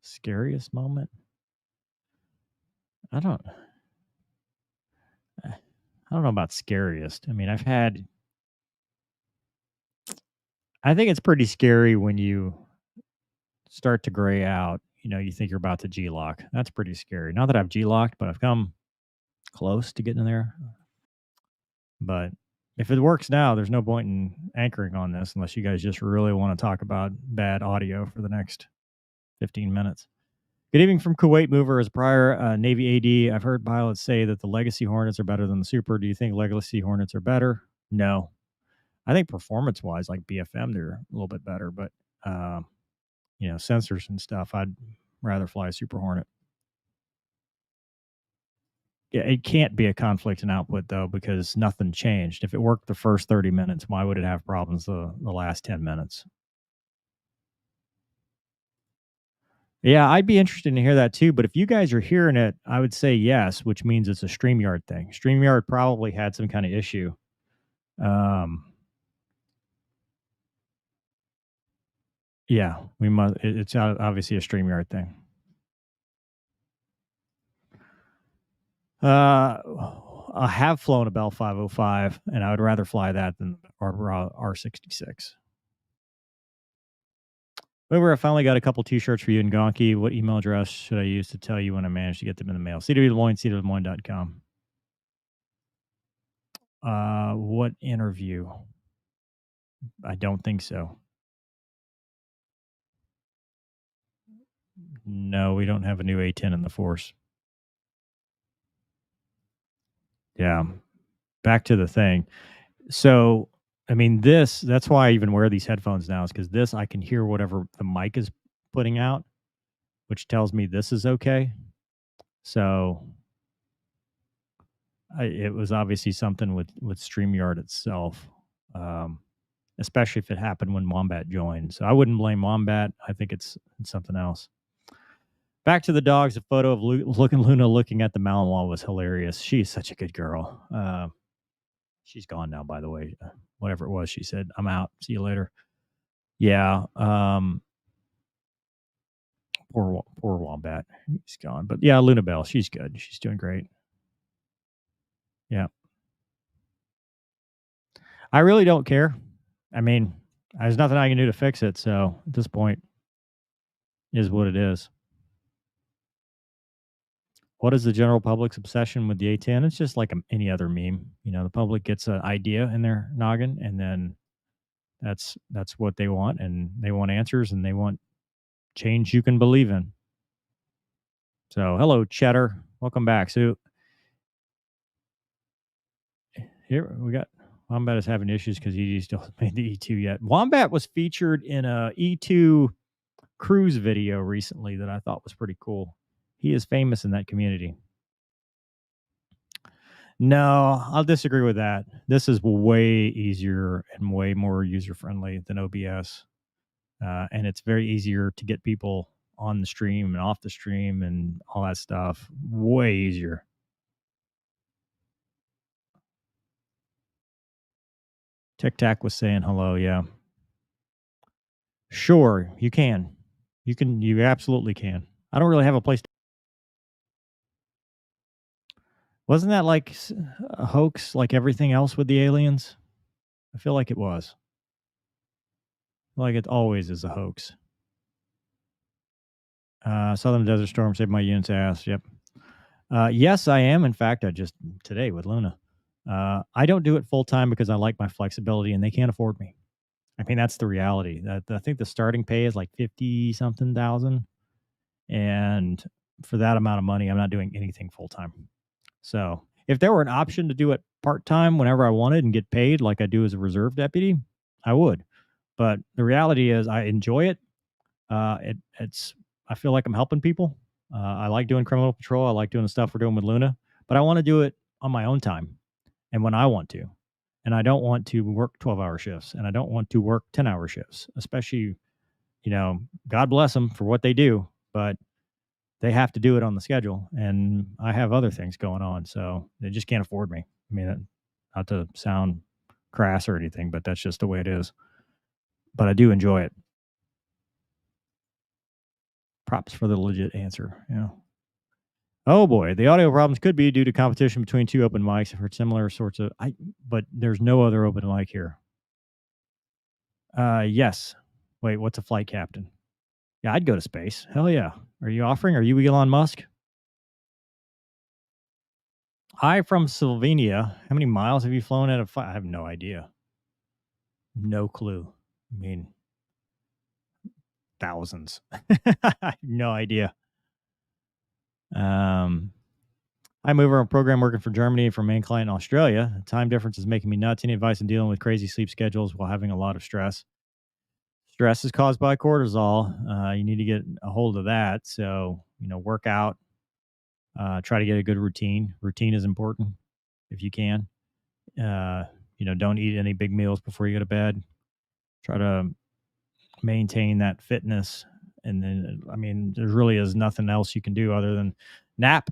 Scariest moment? I don't know about scariest. I mean, I think it's pretty scary when you start to gray out. You know, you think you're about to G-lock. That's pretty scary. Not that I've G-locked, but I've come close to getting there. But if it works now, there's no point in anchoring on this unless you guys just really want to talk about bad audio for the next 15 minutes. Good evening from Kuwait Mover. As prior Navy AD, I've heard pilots say that the Legacy Hornets are better than the Super. Do you think Legacy Hornets are better? No. I think performance-wise, like BFM, they're a little bit better. But, sensors and stuff, I'd rather fly a Super Hornet. Yeah, it can't be a conflict in output, though, because nothing changed. If it worked the first 30 minutes, why would it have problems the last 10 minutes? Yeah, I'd be interested to hear that too. But if you guys are hearing it, I would say yes, which means it's a StreamYard thing. StreamYard probably had some kind of issue. Yeah, we must. It's obviously a StreamYard thing. I have flown a Bell 505, and I would rather fly that than R66. Whoever, I finally got a couple T-shirts for you and Gonky. What email address should I use to tell you when I manage to get them in the mail? CWDesMoines, what interview? I don't think so. No, we don't have a new A10 in the Force. Yeah. Back to the thing. So, I mean, that's why I even wear these headphones now, is because this, I can hear whatever the mic is putting out, which tells me this is okay. So it was obviously something with StreamYard itself, especially if it happened when Wombat joined. So I wouldn't blame Wombat. I think it's something else. Back to the dogs. A photo of Luna looking at the Malinois was hilarious. She's such a good girl. She's gone now, by the way. Whatever it was, she said, "I'm out. See you later." Yeah. Poor Wombat. He's gone. But yeah, Luna Bell, she's good. She's doing great. Yeah. I really don't care. I mean, there's nothing I can do to fix it. So at this point, is what it is. What is the general public's obsession with the A10? It's just like any other meme. You know, the public gets an idea in their noggin, and then that's what they want, and they want answers, and they want change you can believe in. So, hello, Cheddar. Welcome back. So, Here we got Wombat is having issues because he still hasn't made the E2 yet. Wombat was featured in a E2 cruise video recently that I thought was pretty cool. He is famous in that community. No, I'll disagree with that. This is way easier and way more user friendly than OBS. And it's very easier to get people on the stream and off the stream and all that stuff. Way easier. Tic Tac was saying hello. Yeah. Sure, you can. You absolutely can. I don't really have a place. Wasn't that like a hoax like everything else with the aliens? I feel like it was. Like it always is a hoax. Southern Desert Storm saved my unit's ass. Yep. Yes, I am. In fact, I just today with Luna. I don't do it full time because I like my flexibility and they can't afford me. I mean, that's the reality. That I think the starting pay is like 50 something thousand. And for that amount of money, I'm not doing anything full time. So if there were an option to do it part time whenever I wanted and get paid like I do as a reserve deputy, I would. But the reality is, I enjoy it. It's I feel like I'm helping people. I like doing criminal patrol. I like doing the stuff we're doing with Luna, but I want to do it on my own time and when I want to. And I don't want to work 12-hour shifts and I don't want to work 10-hour shifts, especially, God bless them for what they do, but they have to do it on the schedule. And I have other things going on. So they just can't afford me. I mean, not to sound crass or anything, but that's just the way it is. But I do enjoy it. Props for the legit answer. Yeah. Oh boy, the audio problems could be due to competition between two open mics. I've heard similar sorts of but there's no other open mic here. Yes. Wait, what's a flight captain? Yeah, I'd go to space. Hell yeah. Are you offering? Are you Elon Musk? Hi from Slovenia. How many miles have you flown out of? I have no idea. No clue. I mean, thousands. I have no idea. I'm over on a program working for Germany for main client in Australia. The time difference is making me nuts. Any advice in dealing with crazy sleep schedules while having a lot of stress? Stress is caused by cortisol. You need to get a hold of that. So, work out. Try to get a good routine. Routine is important if you can. Don't eat any big meals before you go to bed. Try to maintain that fitness. And then, there really is nothing else you can do other than nap.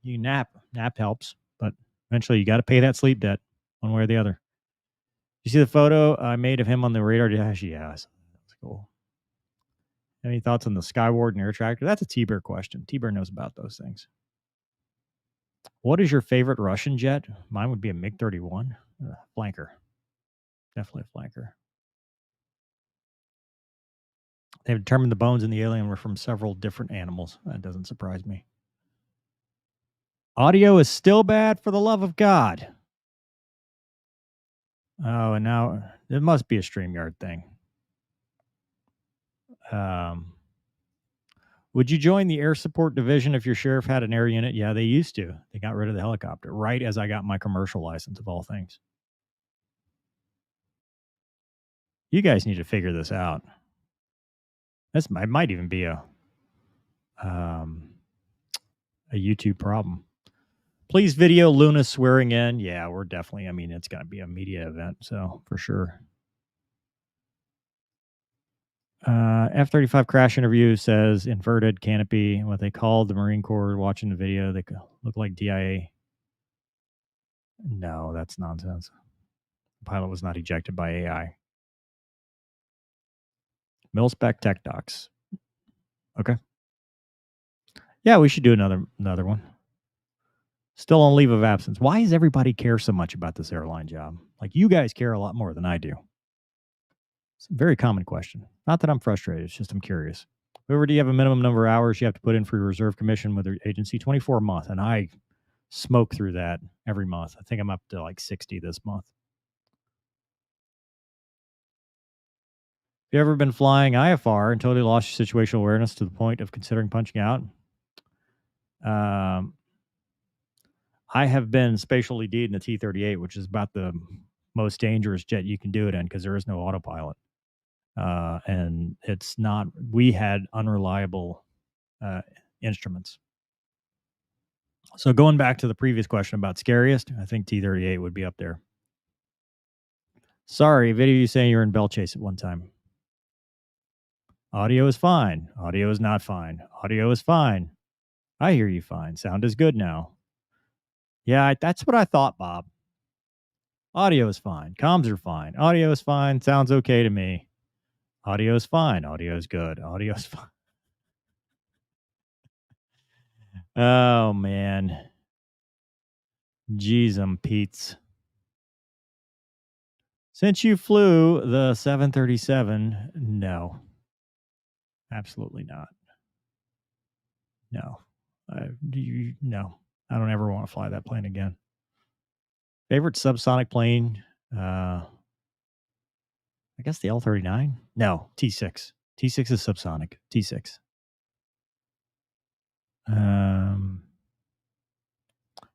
You nap. Nap helps, but eventually you got to pay that sleep debt one way or the other. You see the photo I made of him on the radar dash? Yeah, that's cool. Any thoughts on the Skyward and Air Tractor? That's a T-Bear question. T-Bear knows about those things. What is your favorite Russian jet? Mine would be a MiG-31. Flanker. Definitely a flanker. They've determined the bones in the alien were from several different animals. That doesn't surprise me. Audio is still bad, for the love of God. Oh, and now it must be a StreamYard thing. Would you join the air support division if your sheriff had an air unit? Yeah, they used to. They got rid of the helicopter right as I got my commercial license, of all things. You guys need to figure this out. It might even be a YouTube problem. Please video Luna swearing in. Yeah, we're definitely, it's going to be a media event, so for sure. F-35 crash interview says inverted canopy. What they called the Marine Corps watching the video, they look like DIA. No, that's nonsense. The pilot was not ejected by AI. Mil-spec tech docs. Okay. Yeah, we should do another one. Still on leave of absence. Why does everybody care so much about this airline job? Like, you guys care a lot more than I do. It's a very common question. Not that I'm frustrated. It's just I'm curious. Whoever, do you have a minimum number of hours you have to put in for your reserve commission with your agency? 24 a month. And I smoke through that every month. I think I'm up to like 60 this month. Have you ever been flying IFR and totally lost your situational awareness to the point of considering punching out? I have been spatial ED'd in the T-38, which is about the most dangerous jet you can do it in because there is no autopilot. And it's not, we had unreliable uh, instruments. So going back to the previous question about scariest, I think T-38 would be up there. Sorry, video you saying you're in Bellchase at one time. Audio is fine. Audio is not fine. Audio is fine. I hear you fine. Sound is good now. Yeah, that's what I thought, Bob. Audio is fine. Comms are fine. Audio is fine. Sounds okay to me. Audio is fine. Audio is good. Audio is fine. Oh, man. Jeez, Pete's. Since you flew the 737, no. Absolutely not. No. No. I don't ever want to fly that plane again. Favorite subsonic plane? I guess the L-39? No, T-6. T-6 is subsonic. T-6.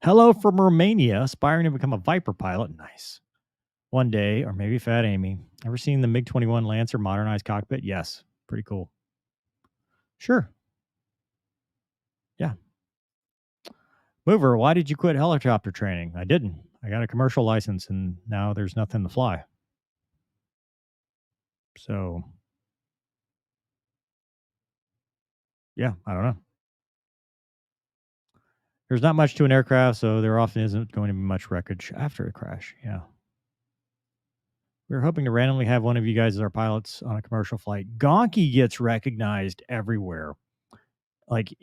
Hello from Romania, aspiring to become a Viper pilot. Nice. One day, or maybe Fat Amy. Ever seen the MiG-21 Lancer modernized cockpit? Yes. Pretty cool. Sure. Yeah. Mover, why did you quit helicopter training? I didn't. I got a commercial license, and now there's nothing to fly. So, yeah, I don't know. There's not much to an aircraft, so there often isn't going to be much wreckage after a crash. Yeah. We're hoping to randomly have one of you guys as our pilots on a commercial flight. Gonky gets recognized everywhere. Like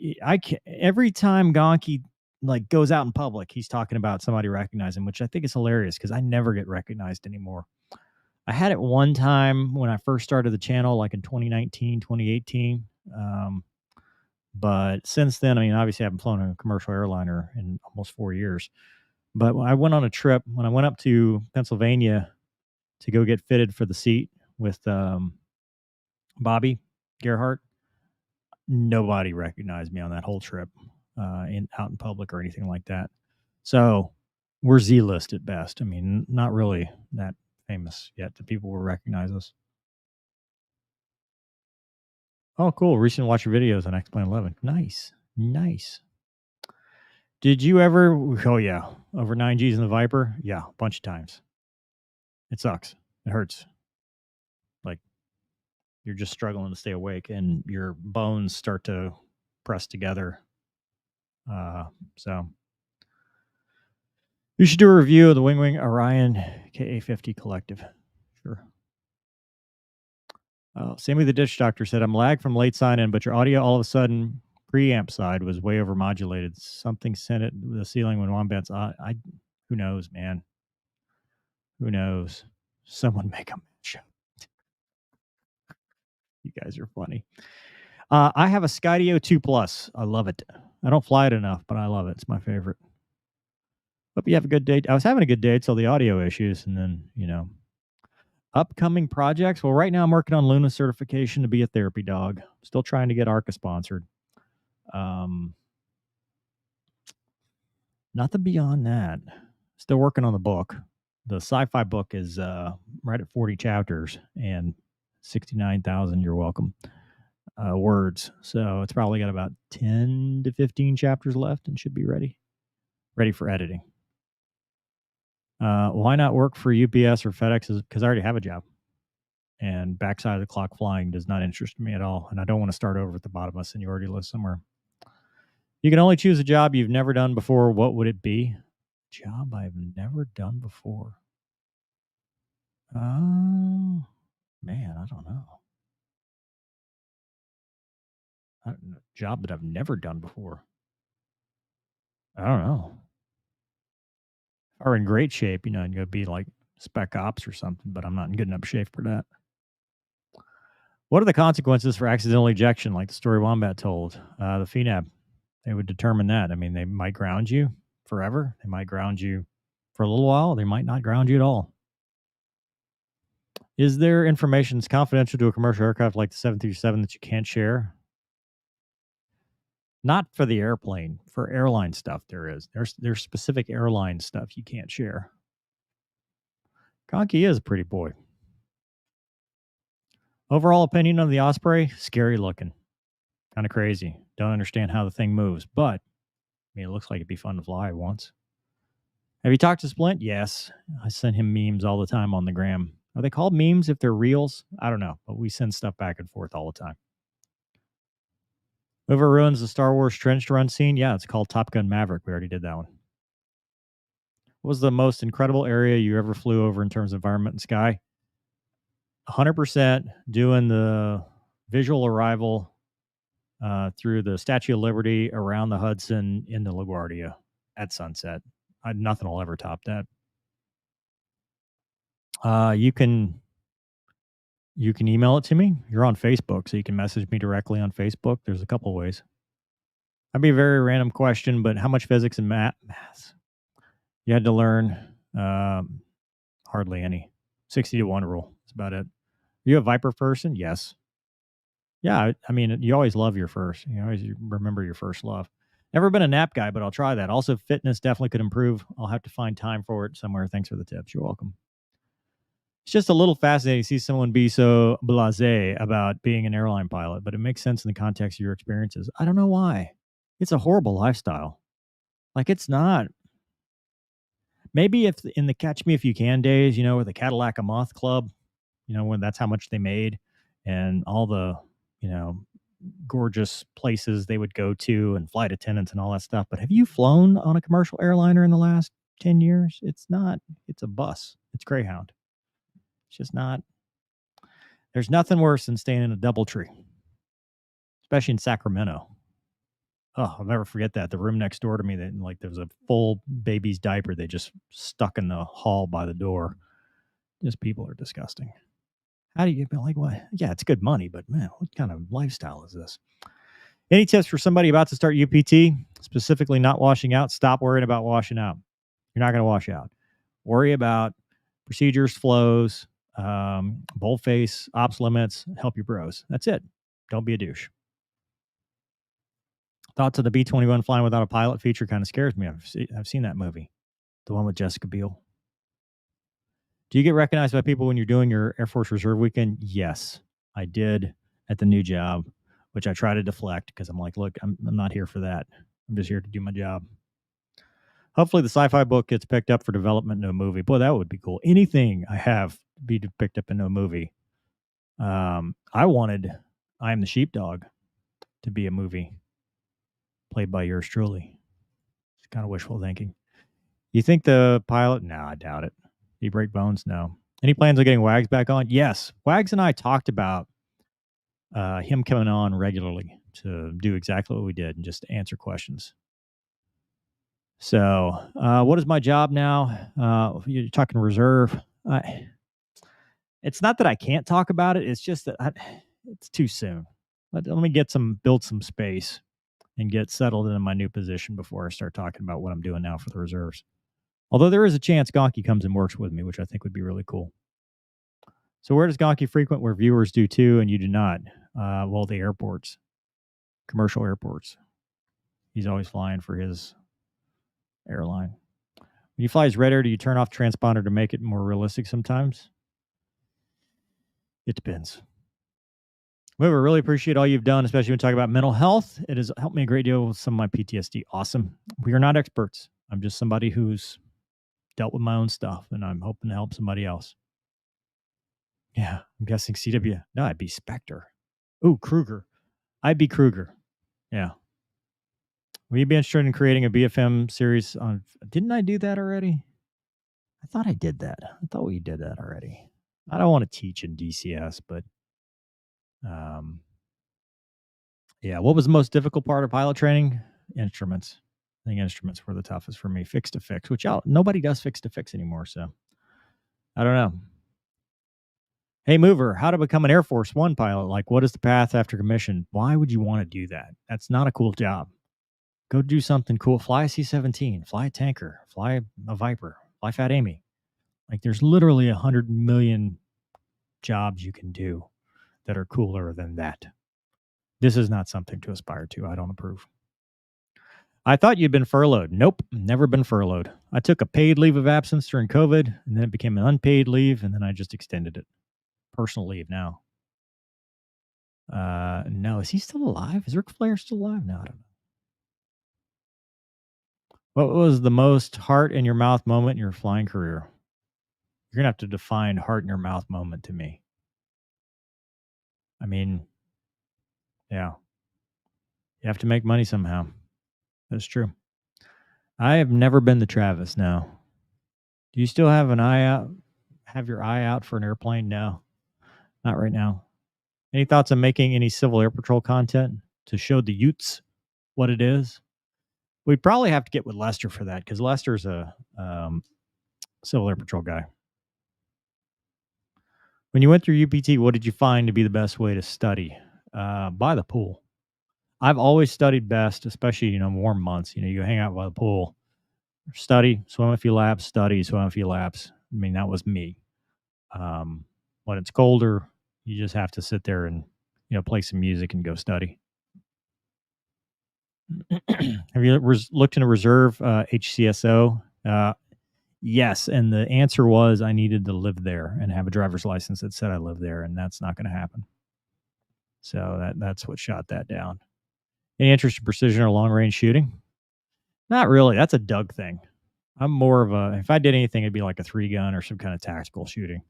every time Gonky like goes out in public, he's talking about somebody recognizing him, which I think is hilarious because I never get recognized anymore. I had it one time when I first started the channel, like in 2019, 2018. But since then, I mean, obviously I haven't flown a commercial airliner in almost 4 years. But when I went on a trip, when I went up to Pennsylvania to go get fitted for the seat with Bobby Gerhardt, nobody recognized me on that whole trip out in public or anything like that. So we're Z-list at best. I mean, not really that famous yet that people will recognize us. Oh, cool. Recent watch your videos on X-Plane 11. Nice. Nice. Did you ever? Oh, yeah. Over 9Gs in the Viper? Yeah, a bunch of times. It sucks. It hurts. Like, you're just struggling to stay awake and your bones start to press together. So, you should do a review of the Wing Orion KA50 Collective. Sure. Sammy the Ditch Doctor said, I'm lagged from late sign-in, but your audio all of a sudden preamp side was way overmodulated. Something sent it to the ceiling when Wombat's who knows, man? Who knows? Someone make a match. You guys are funny. I have a Skydio 2 Plus. I love it. I don't fly it enough, but I love it. It's my favorite. Hope you have a good day. I was having a good day till the audio issues, and then, upcoming projects. Well, right now I'm working on Luna certification to be a therapy dog. Still trying to get ARCA sponsored. Nothing beyond that. Still working on the book. The sci-fi book is right at 40 chapters and 69,000. You're welcome. Words. So it's probably got about 10 to 15 chapters left and should be ready for editing. Why not work for UPS or FedEx? Because I already have a job. And backside of the clock flying does not interest me at all. And I don't want to start over at the bottom of a seniority list somewhere. You can only choose a job you've never done before. What would it be? Job I've never done before. Oh, man, I don't know. Job that I've never done before. I don't know. If I were in great shape, I'd go be like spec ops or something, but I'm not in good enough shape for that. What are the consequences for accidental ejection, like the story Wombat told? The FNAB, they would determine that. I mean, they might ground you forever. They might ground you for a little while. They might not ground you at all. Is there information that's confidential to a commercial aircraft like the 737 that you can't share? Not for the airplane. For airline stuff, there is. There's specific airline stuff you can't share. Conky is a pretty boy. Overall opinion of the Osprey, scary looking. Kind of crazy. Don't understand how the thing moves, but I mean, it looks like it'd be fun to fly once. Have you talked to Splint? Yes. I send him memes all the time on the gram. Are they called memes if they're reels? I don't know, but we send stuff back and forth all the time. Whoever ruins the Star Wars trench run scene, yeah, it's called Top Gun Maverick. We already did that one. What was the most incredible area you ever flew over in terms of environment and sky? 100% doing the visual arrival through the Statue of Liberty, around the Hudson, into LaGuardia at sunset. Nothing will ever top that. You can email it to me. You're on Facebook, so you can message me directly on Facebook. There's a couple ways. That'd be a very random question, but how much physics and math you had to learn? Hardly any. 60-1 rule. That's about it. Are you a Viper person? Yes. Yeah, I mean, you always love your first. You always remember your first love. Never been a nap guy, but I'll try that. Also, fitness definitely could improve. I'll have to find time for it somewhere. Thanks for the tips. You're welcome. It's just a little fascinating to see someone be so blasé about being an airline pilot, but it makes sense in the context of your experiences. I don't know why. It's a horrible lifestyle. Like, it's not. Maybe if in the Catch Me If You Can days, with the Cadillac a Month Club, when that's how much they made, and all the, gorgeous places they would go to and flight attendants and all that stuff. But have you flown on a commercial airliner in the last 10 years? It's not. It's a bus. It's Greyhound. It's just not. There's nothing worse than staying in a DoubleTree, especially in Sacramento. Oh, I'll never forget that. The room next door to me, that there was a full baby's diaper they just stuck in the hall by the door. Just people are disgusting. How do you get like what? Yeah, it's good money, but man, what kind of lifestyle is this? Any tips for somebody about to start UPT, specifically not washing out? Stop worrying about washing out. You're not going to wash out. Worry about procedures, flows, boldface, ops limits, help your bros. That's it. Don't be a douche. Thoughts of the B-21 flying without a pilot feature kind of scares me. I've seen that movie, the one with Jessica Biel. Do you get recognized by people when you're doing your Air Force Reserve weekend? Yes, I did at the new job, which I try to deflect because I'm like, look, I'm not here for that. I'm just here to do my job. Hopefully the sci-fi book gets picked up for development into a movie. Boy, that would be cool. Anything I have be picked up into a movie. I wanted I Am the Sheepdog to be a movie played by yours truly. It's kind of wishful thinking. You think the pilot? No, I doubt it. Did he break bones? No. Any plans on getting Wags back on? Yes. Wags and I talked about him coming on regularly to do exactly what we did and just answer questions. So, what is my job now? You're talking reserve. It's not that I can't talk about it. It's just that it's too soon. Let me build some space and get settled in my new position before I start talking about what I'm doing now for the reserves. Although there is a chance Gonky comes and works with me, which I think would be really cool. So where does Gonky frequent where viewers do too and you do not? Well, the airports, commercial airports. He's always flying for his airline. When you fly as Red Air, do you turn off transponder to make it more realistic sometimes? It depends. Mover, really appreciate all you've done, especially when we talk about mental health. It has helped me a great deal with some of my PTSD. Awesome. We are not experts. I'm just somebody who's dealt with my own stuff, and I'm hoping to help somebody else. Yeah, I'm guessing CW. No, I'd be Spectre. Ooh, Kruger. I'd be Kruger. Yeah. Will you be interested in creating a BFM series on? Didn't I do that already? I thought I did that. I thought we did that already. I don't want to teach in DCS, but yeah. What was the most difficult part of pilot training? Instruments. I think instruments were the toughest for me. Fix to fix, which nobody does fix to fix anymore. So I don't know. Hey, Mover, how to become an Air Force One pilot? Like, what is the path after commission? Why would you want to do that? That's not a cool job. Go do something cool. Fly a C-17, fly a tanker, fly a Viper, fly Fat Amy. Like, there's literally 100 million jobs you can do that are cooler than that. This is not something to aspire to. I don't approve. I thought you'd been furloughed. Nope, never been furloughed. I took a paid leave of absence during COVID, and then it became an unpaid leave, and then I just extended it. Personal leave now. No, is he still alive? Is Ric Flair still alive? No, I don't know. What was the most heart in your mouth moment in your flying career? You're gonna have to define heart in your mouth moment to me. I mean, yeah, you have to make money somehow. That's true. I have never been to Travis. No. Do you still have an eye out? Have your eye out for an airplane? No, not right now. Any thoughts on making any Civil Air Patrol content to show the Utes what it is? We'd probably have to get with Lester for that because Lester's a Civil Air Patrol guy. When you went through UPT, what did you find to be the best way to study? By the pool. I've always studied best, especially warm months. You hang out by the pool, study, swim a few laps, study, swim a few laps. I mean, that was me. When it's colder, you just have to sit there and play some music and go study. Have you looked into reserve HCSO? Yes, and the answer was I needed to live there and have a driver's license that said I lived there, and that's not going to happen. So that's what shot that down. Any interest in precision or long range shooting? Not really. That's a Doug thing. I'm more of a, if I did anything, it'd be like a 3-gun or some kind of tactical shooting.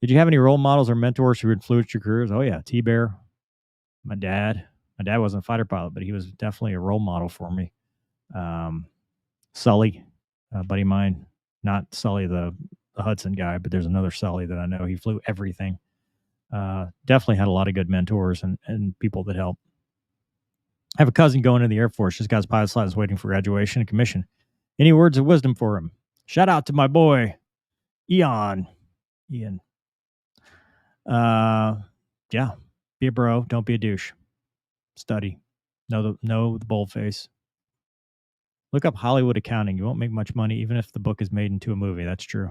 Did you have any role models or mentors who influenced your careers? Oh yeah, T-Bear, my dad. My dad wasn't a fighter pilot, but he was definitely a role model for me. Sully, a buddy of mine, not Sully the Hudson guy, but there's another Sully that I know. He flew everything. Definitely had a lot of good mentors and people that helped. I have a cousin going in the Air Force. Just got his pilot's license, waiting for graduation and commission. Any words of wisdom for him? Shout out to my boy, Ian. Yeah, be a bro. Don't be a douche. Study. Know the bold face. Look up Hollywood accounting. You won't make much money even if the book is made into a movie. That's true.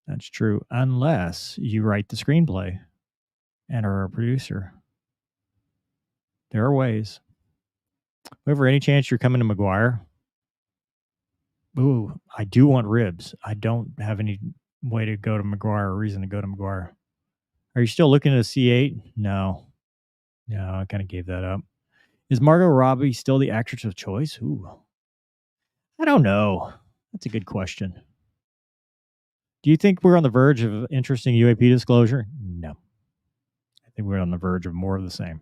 That's true. Unless you write the screenplay and are a producer. There are ways. Ever any chance you're coming to McGuire? Ooh, I do want ribs. I don't have any way to go to McGuire or reason to go to McGuire. Are you still looking at a C8? No, I kind of gave that up. Is Margot Robbie still the actress of choice? Ooh, I don't know. That's a good question. Do you think we're on the verge of interesting UAP disclosure? No. I think we're on the verge of more of the same.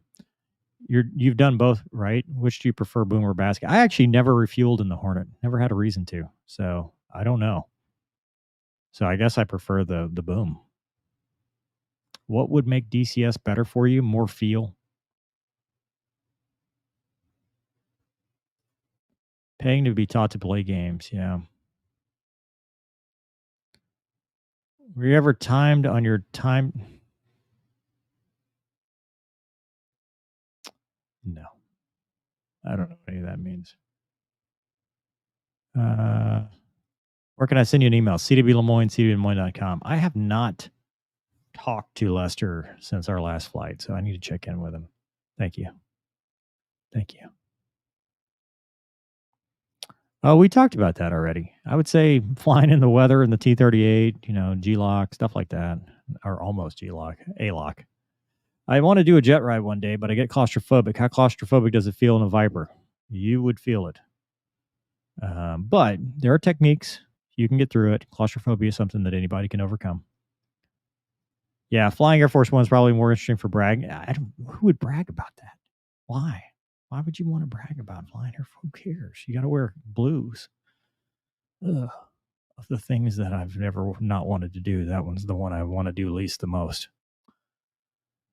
You've done both, right? Which do you prefer, boom or basket? I actually never refueled in the Hornet. Never had a reason to. So I don't know. So I guess I prefer the boom. What would make DCS better for you? More feel? Paying to be taught to play games, yeah. Were you ever timed on your time? No. I don't know what any of that means. Where can I send you an email? CWLemoyne, CWLemoyne.com. I have not talked to Lester since our last flight, so I need to check in with him. Thank you. Oh, we talked about that already. I would say flying in the weather in the T-38, G-Lock, stuff like that, or almost G-Lock, A-Lock. I want to do a jet ride one day, but I get claustrophobic. How claustrophobic does it feel in a Viper? You would feel it. But there are techniques. You can get through it. Claustrophobia is something that anybody can overcome. Yeah, flying Air Force One is probably more interesting for brag. Who would brag about that? Why? Why would you want to brag about flying Air Force? Who cares? You got to wear blues. Ugh. Of the things that I've never not wanted to do, that one's the one I want to do least the most.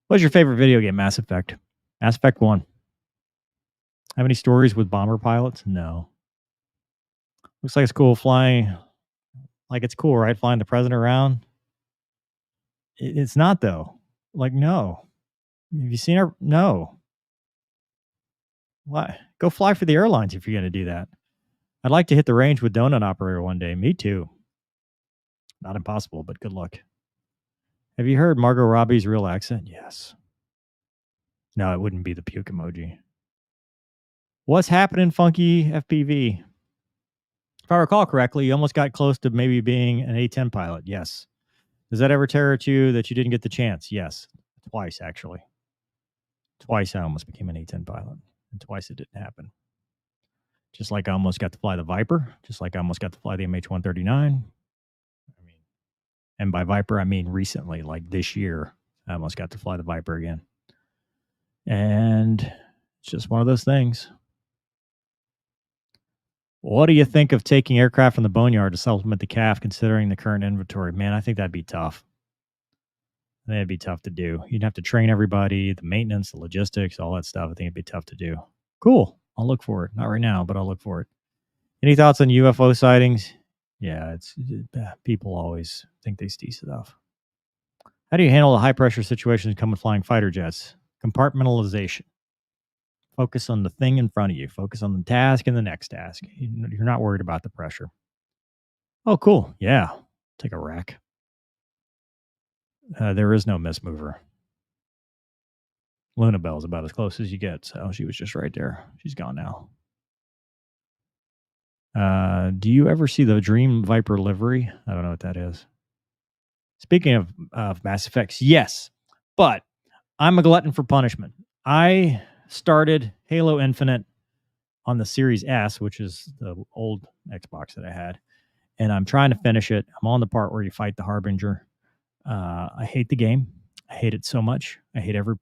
What's your favorite video game? Mass Effect. Mass Effect 1. Have any stories with bomber pilots? No. Looks like it's cool flying. Like it's cool, right? Flying the president around. It's not though. Like, no. Have you seen her? No. Why? Go fly for the airlines if you're going to do that. I'd like to hit the range with Donut Operator one day. Me too. Not impossible, but good luck. Have you heard Margot Robbie's real accent? Yes. No, it wouldn't be the puke emoji. What's happening, Funky FPV? If I recall correctly, you almost got close to maybe being an A-10 pilot. Yes. Does that ever tear at you that you didn't get the chance? Yes. Twice, actually. Twice I almost became an A-10 pilot, and twice it didn't happen. Just like I almost got to fly the Viper, just like I almost got to fly the MH-139. I mean, and by Viper, I mean recently, like this year, I almost got to fly the Viper again. And it's just one of those things. What do you think of taking aircraft from the boneyard to supplement the CAF, considering the current inventory? Man, I think that'd be tough. That'd be tough to do. You'd have to train everybody, the maintenance, the logistics, all that stuff. I think it'd be tough to do. Cool. I'll look for it. Not right now, but I'll look for it. Any thoughts on UFO sightings? Yeah, people always think they see stuff. How do you handle the high pressure situations coming flying fighter jets? Compartmentalization. Focus on the thing in front of you. Focus on the task and the next task. You're not worried about the pressure. Oh, cool. Yeah. Take a rack. There is no miss mover. Luna Bell's about as close as you get. So she was just right there. She's gone now. Do you ever see the Dream Viper livery? I don't know what that is. Speaking of Mass Effects, yes. But I'm a glutton for punishment. I started Halo Infinite on the Series S, which is the old Xbox that I had, and I'm trying to finish it. I'm on the part where you fight the Harbinger. I hate the game. I hate it so much. I hate every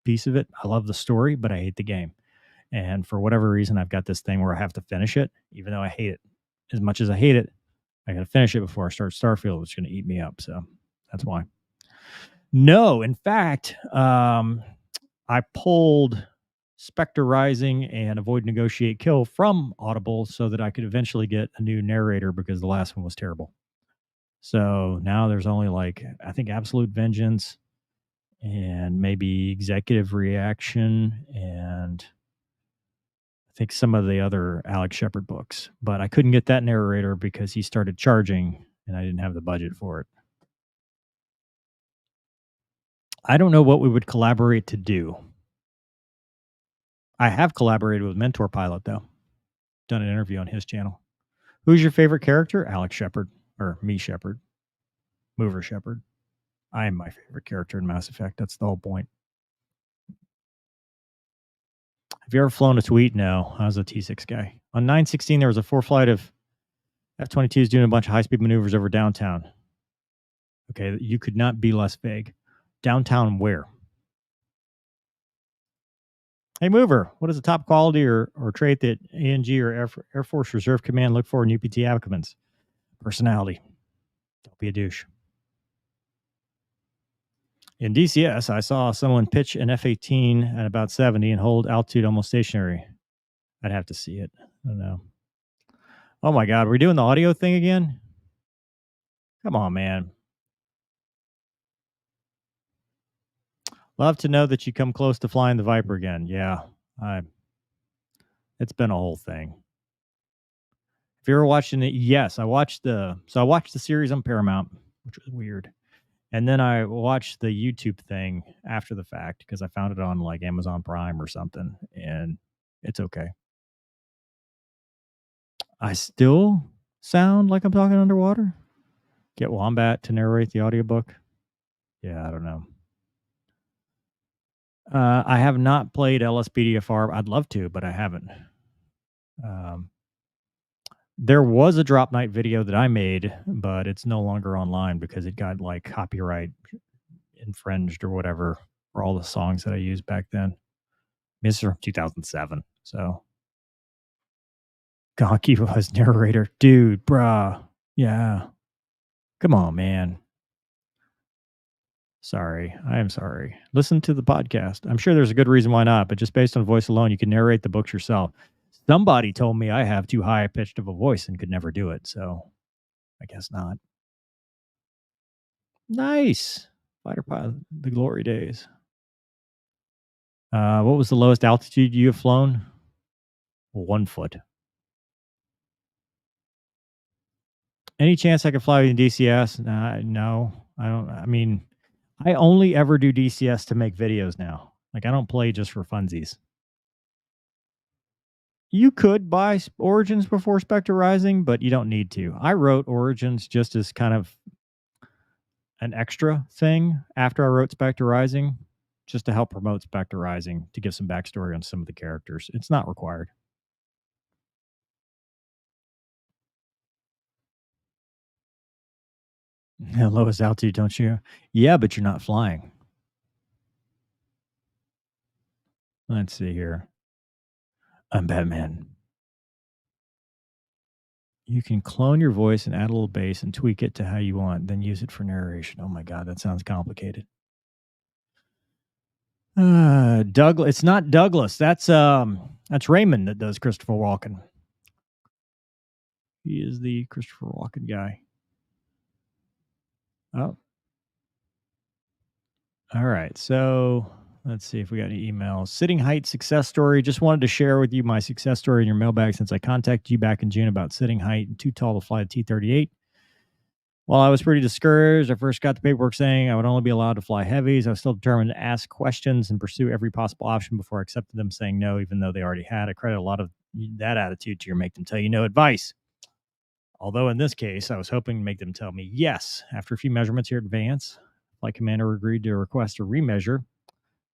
piece of it. I love the story, but I hate the game. And for whatever reason, I've got this thing where I have to finish it, even though I hate it. As much as I hate it, I got to finish it before I start Starfield. It's going to eat me up. So that's why. No, in fact, I pulled Spectre Rising and Avoid Negotiate Kill from Audible so that I could eventually get a new narrator because the last one was terrible. So now there's only I think Absolute Vengeance and maybe Executive Reaction and I think some of the other Alex Shepard books. But I couldn't get that narrator because he started charging and I didn't have the budget for it. I don't know what we would collaborate to do. I have collaborated with Mentor Pilot, though. Done an interview on his channel. Who's your favorite character? Alex Shepard. Or me Shepard. Mover Shepard. I am my favorite character in Mass Effect. That's the whole point. Have you ever flown a tweet? No. I was a T6 guy. On 916, there was a 4 flight of F-22s doing a bunch of high-speed maneuvers over downtown. Okay, you could not be less vague. Downtown where? Hey, Mover, what is the top quality or trait that ANG or Air Force Reserve Command look for in UPT applicants? Personality. Don't be a douche. In DCS, I saw someone pitch an F-18 at about 70 and hold altitude almost stationary. I'd have to see it. I don't know. Oh my God, we're doing the audio thing again? Come on, man. Love to know that you come close to flying the Viper again. Yeah, it's been a whole thing. If you're watching it, yes, I watched the series on Paramount, which was weird. And then I watched the YouTube thing after the fact because I found it on like Amazon Prime or something, and it's okay. I still sound like I'm talking underwater. Get Wombat to narrate the audiobook. Yeah, I don't know. I have not played LSPDFR. I'd love to, but I haven't. There was a drop night video that I made, but it's no longer online because it got like copyright infringed or whatever for all the songs that I used back then. This is from 2007. So Gonky was narrator. Dude, bruh. Yeah. Come on, man. Sorry. I am sorry. Listen to the podcast. I'm sure there's a good reason why not, but just based on voice alone, you can narrate the books yourself. Somebody told me I have too high pitched of a voice and could never do it. So I guess not. Nice. Fighter pilot, the glory days. What was the lowest altitude you have flown? 1 foot. Any chance I could fly in DCS? No, I don't. I mean, I only ever do DCS to make videos now. Like, I don't play just for funsies. You could buy Origins before Spectre Rising, but you don't need to. I wrote Origins just as kind of an extra thing after I wrote Spectre Rising, just to help promote Spectre Rising, to give some backstory on some of the characters. It's not required. Lowest altitude, don't you? Yeah, but you're not flying. Let's see here. I'm Batman. You can clone your voice and add a little bass and tweak it to how you want, then use it for narration. Oh my god, that sounds complicated. Douglas. It's not Douglas. That's Raymond that does Christopher Walken. He is the Christopher Walken guy. Oh, all right. So let's see if we got any emails. Sitting Heights success story. Just wanted to share with you my success story in your mailbag since I contacted you back in June about Sitting Height and too tall to fly a T-38. While I was pretty discouraged, I first got the paperwork saying I would only be allowed to fly heavies. I was still determined to ask questions and pursue every possible option before I accepted them saying no, even though they already had. I credit a lot of that attitude to your make them tell you no advice. Although in this case, I was hoping to make them tell me yes. After a few measurements here at Advance, Flight Commander agreed to request a remeasure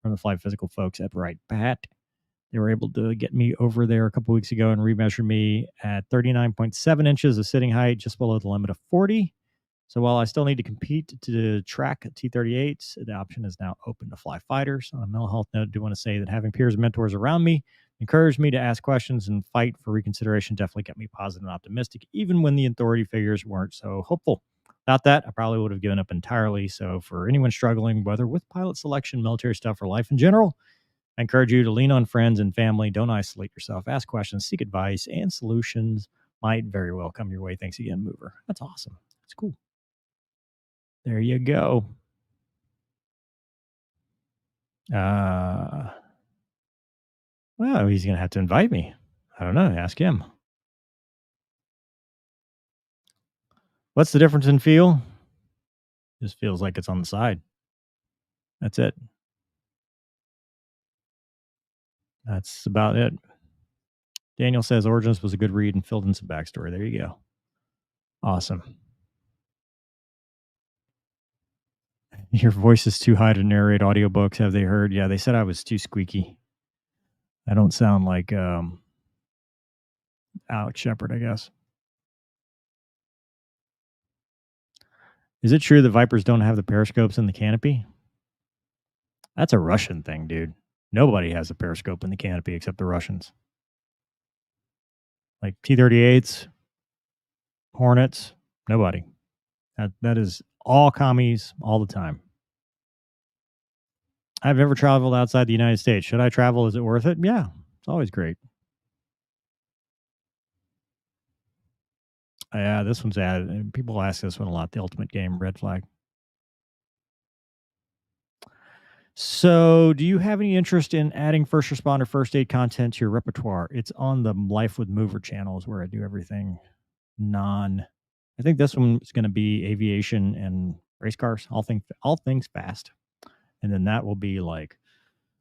from the flight physical folks at Wright Pat. They were able to get me over there a couple weeks ago and remeasure me at 39.7 inches of sitting height, just below the limit of 40. So while I still need to compete to track T-38s, the option is now open to fly fighters. On a mental health note, I do want to say that having peers and mentors around me encouraged me to ask questions and fight for reconsideration definitely kept me positive and optimistic, even when the authority figures weren't so hopeful. Without that, I probably would have given up entirely. So for anyone struggling, whether with pilot selection, military stuff, or life in general, I encourage you to lean on friends and family. Don't isolate yourself. Ask questions, seek advice, and solutions might very well come your way. Thanks again, Mover. That's awesome. That's cool. There you go. Uh, well, he's gonna have to invite me. I don't know. Ask him. What's the difference in feel? Just feels like it's on the side. That's it. That's about it. Daniel says Origins was a good read and filled in some backstory. There you go. Awesome. Your voice is too high to narrate audiobooks. Have they heard? Yeah, they said I was too squeaky. I don't sound like Alex Shepard, I guess. Is it true that Vipers don't have the periscopes in the canopy? That's a Russian thing, dude. Nobody has a periscope in the canopy except the Russians. Like T-38s, Hornets, nobody. That is all commies all the time. I've never traveled outside the United States. Should I travel? Is it worth it? Yeah, it's always great. Yeah, this one's added. People ask this one a lot. The ultimate game, red flag. So, do you have any interest in adding first responder, first aid content to your repertoire? It's on the Life with Mover channels where I do everything non. I think this one is going to be aviation and race cars, all things fast, and then that will be like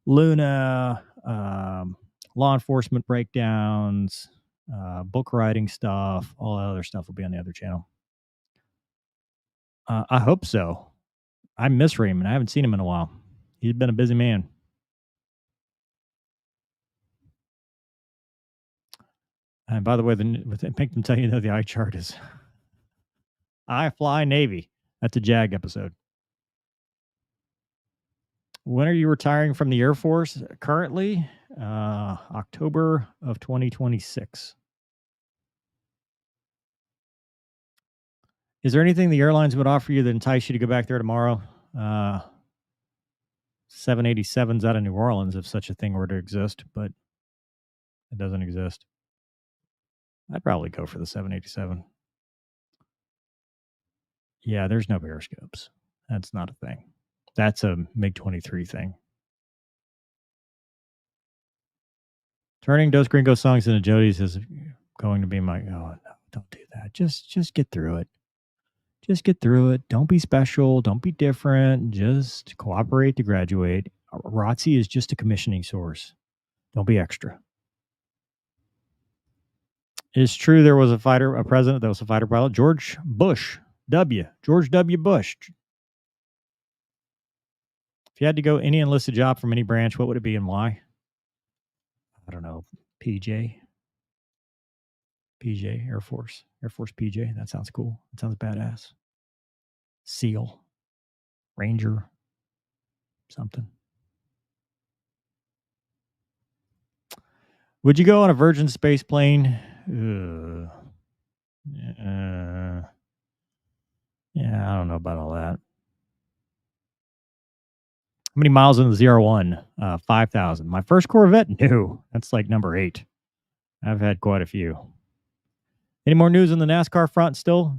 Luna, law enforcement breakdowns, book writing stuff, all that other stuff will be on the other channel. I hope so. I miss Raymond. I haven't seen him in a while. He's been a busy man. And by the way, make them tell you the eye chart is I fly Navy. That's a JAG episode. When are you retiring from the Air Force? Currently, October of 2026. Is there anything the airlines would offer you that entice you to go back there tomorrow? 787s out of New Orleans, if such a thing were to exist, but it doesn't exist. I'd probably go for the 787. Yeah, there's no periscopes. That's not a thing. That's a MiG-23 thing. Turning Dos Gringos songs into Jody's is going to be my. Oh no, don't do that. Just get through it. Just get through it. Don't be special. Don't be different. Just cooperate to graduate. ROTC is just a commissioning source. Don't be extra. It's true there was a president that was a fighter pilot. George W. Bush. If you had to go any enlisted job from any branch, what would it be and why? I don't know. PJ. Air Force PJ. That sounds cool. That sounds badass. SEAL, Ranger, something. Would you go on a Virgin space plane? Yeah, I don't know about all that. How many miles in the ZR1? 5,000. My first Corvette? No, that's like number 8. I've had quite a few. Any more news on the NASCAR front? Still.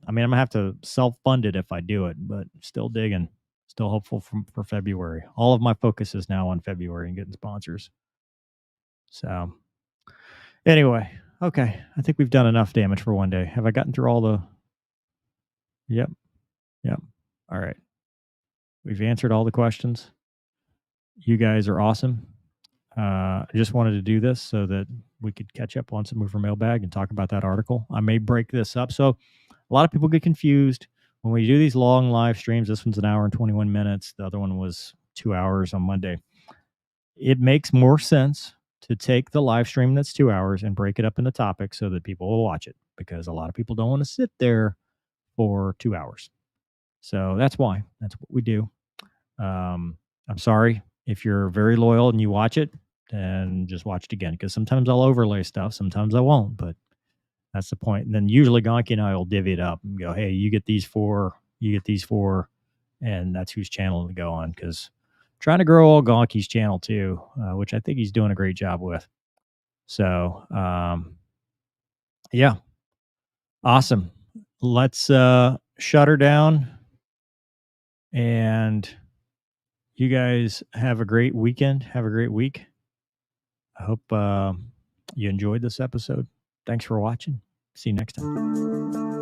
I mean, I'm gonna have to self-fund it if I do it, but still digging. Still hopeful for February. All of my focus is now on February and getting sponsors. So, anyway, okay. I think we've done enough damage for one day. Have I gotten through all the? Yep. All right. We've answered all the questions. You guys are awesome. I just wanted to do this so that we could catch up on some Mover Mailbag and talk about that article. I may break this up. So a lot of people get confused when we do these long live streams. This one's an hour and 21 minutes. The other one was 2 hours on Monday. It makes more sense to take the live stream that's 2 hours and break it up into topics so that people will watch it, because a lot of people don't want to sit there for 2 hours. So that's why. That's what we do. I'm sorry if you're very loyal and you watch it, and just watch it again, because sometimes I'll overlay stuff, sometimes I won't, but that's the point. And then usually Gonky and I will divvy it up and go, hey, you get these 4, and that's whose channel to go on, because trying to grow old Gonky's channel too, which I think he's doing a great job with. So, yeah, awesome. Let's shut her down, and you guys have a great weekend. Have a great week. I hope you enjoyed this episode. Thanks for watching. See you next time.